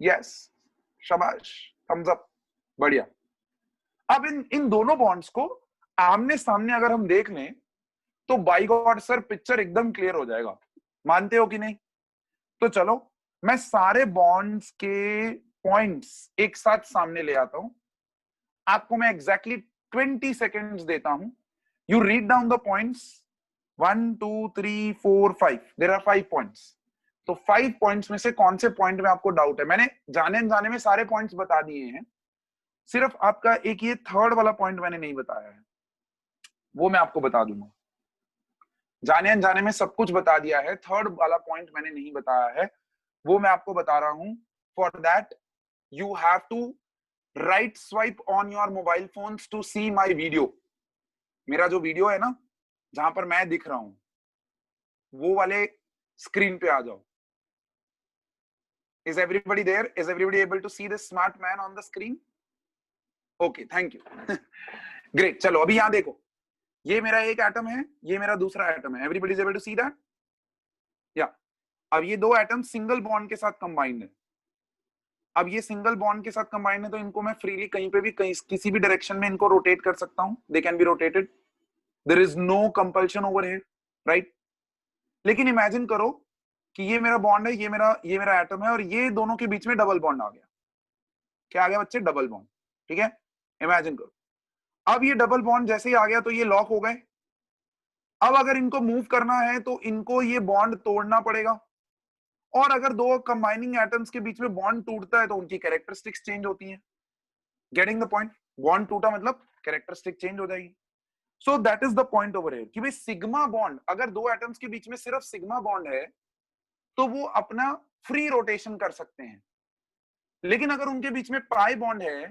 यस, शाबाश, थम्स अप, बढ़िया। अब इन दोनों बॉन्ड्स को आमने सामने अगर हम देख लें तो बाय गॉड सर पिक्चर एकदम क्लियर हो जाएगा। मानते हो कि नहीं? तो चलो मैं सारे बॉन्ड्स के पॉइंट्स एक साथ सामने ले आता हूं। आपको मैं एग्जैक्टली 20 सेकेंड्स देता हूं। You read down the points 1 2 3 4 5। There are 5 points. तो 5 पॉइंट्स में से कौन से पॉइंट में आपको डाउट है? मैंने जाने अनजाने में सारे पॉइंट्स बता दिए हैं, सिर्फ आपका एक ये थर्ड वाला पॉइंट मैंने नहीं बताया है, वो मैं आपको बता दूंगा। जाने अनजाने में सब कुछ बता दिया है, थर्ड वाला पॉइंट मैंने नहीं बताया है, वो मैं आपको बता रहा हूं। For that you have to right swipe on your mobile phones to see my video. मेरा जो वीडियो है ना जहां पर मैं दिख रहा हूं वो वाले स्क्रीन पे आ जाओ। Is everybody there? Is everybody able to see this smart man on the screen? Okay, thank you. Great. चलो अभी यहां देखो, ये मेरा एक एटम है, ये मेरा दूसरा एटम है। Everybody is able to see that? Yeah. अब ये दो एटम सिंगल बॉन्ड के साथ कंबाइंड है। अब ये सिंगल बॉन्ड के साथ कंबाइंड है तो इनको मैं फ्रीली कहीं पे भी किसी भी डायरेक्शन में इनको रोटेट कर सकता हूं। They can be rotated. There is no compulsion over here, right? लेकिन इमेजिन करो कि ये मेरा बॉन्ड है, ये मेरा एटम है, और ये दोनों के बीच में डबल बॉन्ड आ गया। क्या आ गया बच्चे? Double bond. ठीक है, इमेजिन करो। अब ये डबल बॉन्ड जैसे ही आ गया तो ये लॉक हो गए। अब अगर इनको मूव करना है तो इनको ये बॉन्ड तोड़ना पड़ेगा, और अगर दो कंबाइनिंग एटम्स के बीच में बॉन्ड टूटता है तो उनकी कैरेक्टरिस्टिक्स चेंज होती हैं। Getting the point? बॉन्ड टूटा मतलब कैरेक्टरिस्टिक चेंज हो जाएगी। So that is the point over here कि भाई सिग्मा बॉन्ड, अगर दो एटम्स के बीच में सिर्फ सिग्मा बॉन्ड है तो वो अपना फ्री रोटेशन कर सकते हैं। लेकिन अगर उनके बीच में पाई बॉन्ड है,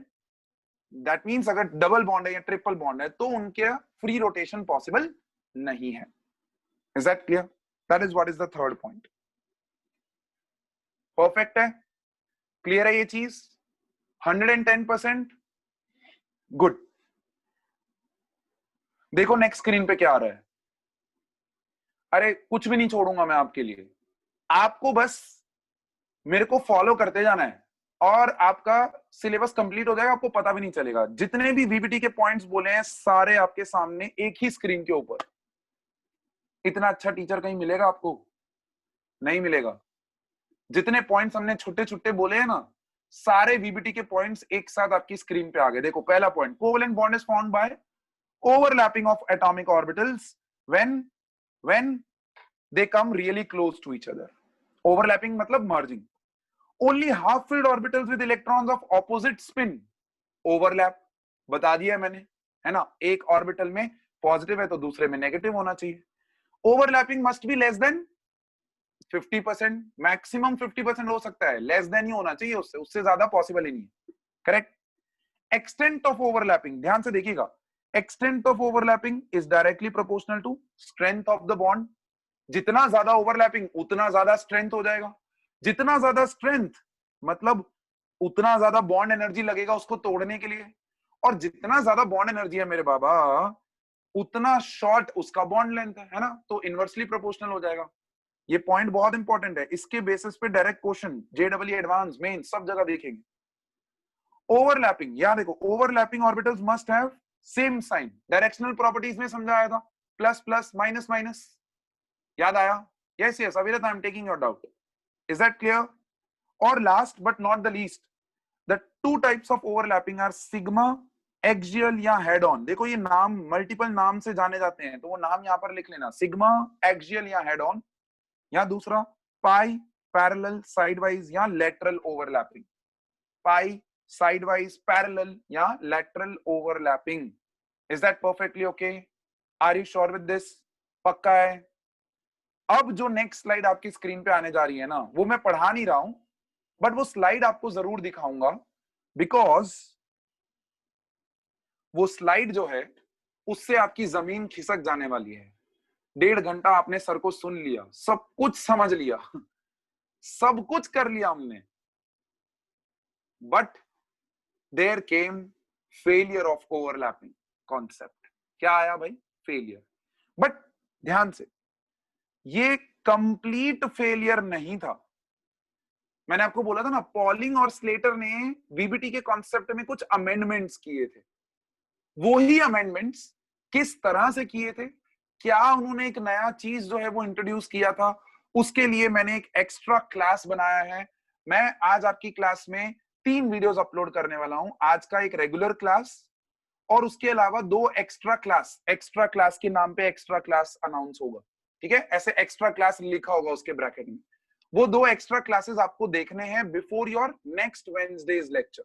दैट मींस अगर डबल बॉन्ड है या ट्रिपल बॉन्ड है, तो उनके फ्री रोटेशन पॉसिबल नहीं है। Is that clear? That is what is the third point. Perfect है? क्लियर है ये चीज? 110%? गुड। देखो नेक्स्ट स्क्रीन पे क्या आ रहा है। अरे कुछ भी नहीं छोड़ूंगा मैं आपके लिए, आपको बस मेरे को फॉलो करते जाना है और आपका सिलेबस कंप्लीट हो जाएगा, आपको पता भी नहीं चलेगा। जितने भी वीबीटी के पॉइंट्स बोले हैं सारे आपके सामने एक ही स्क्रीन के ऊपर। इतना अच्छा टीचर कहीं मिलेगा आपको? नहीं मिलेगा। जितने पॉइंट्स हमने छोटे छोटे बोले हैं ना, सारे वीबीटी के पॉइंट्स एक साथ आपकी स्क्रीन पे आ गए। देखो पहला point, covalent bond is found by overlapping of atomic orbitals when they come really close to each other. Overlapping मतलब merging. Only half filled orbitals with electrons of opposite spin overlap, बता दिया मैंने, है ना। एक ऑर्बिटल में positive है तो दूसरे में नेगेटिव होना चाहिए। Overlapping must be less than 50%, maximum 50% हो सकता है, लेस देन ही होना चाहिए, उससे ज्यादा पॉसिबल ही नहीं है। करेक्ट। एक्सटेंट ऑफ ओवरलैपिंग, ध्यान से देखिएगा, extent of overlapping is directly proportional to strength of the bond. जितना ज्यादा ओवरलैपिंग उतना ज्यादा स्ट्रेंथ हो जाएगा। जितना ज्यादा स्ट्रेंथ मतलब उतना ज्यादा बॉन्ड एनर्जी लगेगा उसको तोड़ने के लिए, और जितना ज्यादा बॉन्ड एनर्जी है मेरे बाबा उतना शॉर्ट उसका बॉन्ड लेंथ है ना, तो इनवर्सली प्रोपोर्शनल हो जाएगा। ये पॉइंट बहुत इंपॉर्टेंट है, इसके बेसिस पे डायरेक्ट क्वेश्चन जेडब्ल्यू एडवांस मेन सब जगह देखेंगे। ओवरलैपिंग, याद देखो, overlapping orbitals must have same sign. Directional properties में समझाया था, प्लस प्लस माइनस माइनस, याद आया? Yes yes Avirat, I am taking your doubt. Is that clear? और last but not the least, the two types of overlapping are sigma axial या head on. देखो ये नाम मल्टीपल नाम से जाने जाते हैं, तो वो नाम यहां पर लिख लेना, सिग्मा एक्सियल या हेड ऑन, या दूसरा पाई पैरेलल साइडवाइज या lateral overlapping. Pi sidewise, parallel या lateral overlapping. Is that perfectly okay? Are you sure with this? पक्का है? अब जो नेक्स्ट स्लाइड आपकी स्क्रीन पे आने जा रही है ना, वो मैं पढ़ा नहीं रहा हूं, बट वो स्लाइड आपको जरूर दिखाऊंगा, बिकॉज वो स्लाइड जो है उससे आपकी जमीन खिसक जाने वाली है। 1.5 घंटा आपने सर को सुन लिया, सब कुछ समझ लिया, सब कुछ कर लिया हमने, but there came failure of overlapping concept. क्या आया भाई? फेलियर। बट ध्यान से, ये कंप्लीट फेलियर नहीं था। मैंने आपको बोला था ना, पॉलिंग और स्लेटर ने वीबीटी के कॉन्सेप्ट में कुछ अमेंडमेंट्स किए थे। वो ही अमेंडमेंट्स किस तरह से किए थे, क्या उन्होंने एक नया चीज जो है वो इंट्रोड्यूस किया था, उसके लिए मैंने एक एक्स्ट्रा क्लास बनाया है। मैं आज आपकी क्लास में 3 वीडियोस अपलोड करने वाला हूं। आज का एक रेगुलर क्लास और उसके अलावा 2 एक्स्ट्रा क्लास। एक्स्ट्रा क्लास के नाम पे एक्स्ट्रा क्लास अनाउंस होगा, ठीक है? ऐसे एक्स्ट्रा क्लास लिखा होगा उसके ब्रैकेट में। वो 2 एक्स्ट्रा क्लासेस आपको देखने हैं before your next Wednesday's lecture.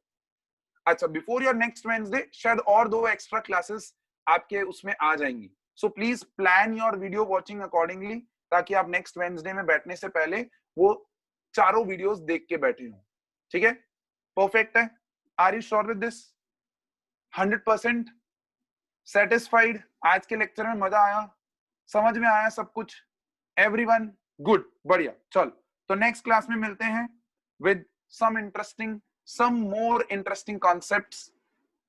अच्छा, बिफोर योर नेक्स्ट वेडनेसडे शायद और 2 एक्स्ट्रा क्लासेस आपके उसमें आ जाएंगी। So please plan your video watching accordingly, ताकि आप नेक्स्ट वेडनेसडे में बैठने से पहले वो चारों वीडियोस देख के बैठे हो। ठीक है? परफेक्ट है? Are you sure with this? 100% satisfied? आज के लेक्चर में मजा आया? समझ में आया सब कुछ? Everyone good? बढ़िया। चल तो नेक्स्ट क्लास में मिलते हैं with some more interesting concepts,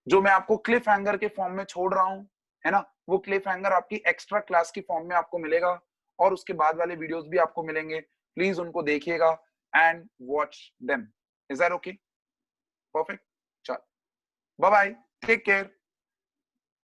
जो मैं आपको क्लिफ हैंगर के फॉर्म में छोड़ रहा हूं, है ना। वो क्लिफ हैंगर आपकी एक्स्ट्रा क्लास की फॉर्म में आपको मिलेगा, और उसके बाद वाले वीडियोस भी आपको मिलेंगे। प्लीज उनको देखिएगा and watch them. Is that okay? Perfect. चल बाय बाय, टेक केयर।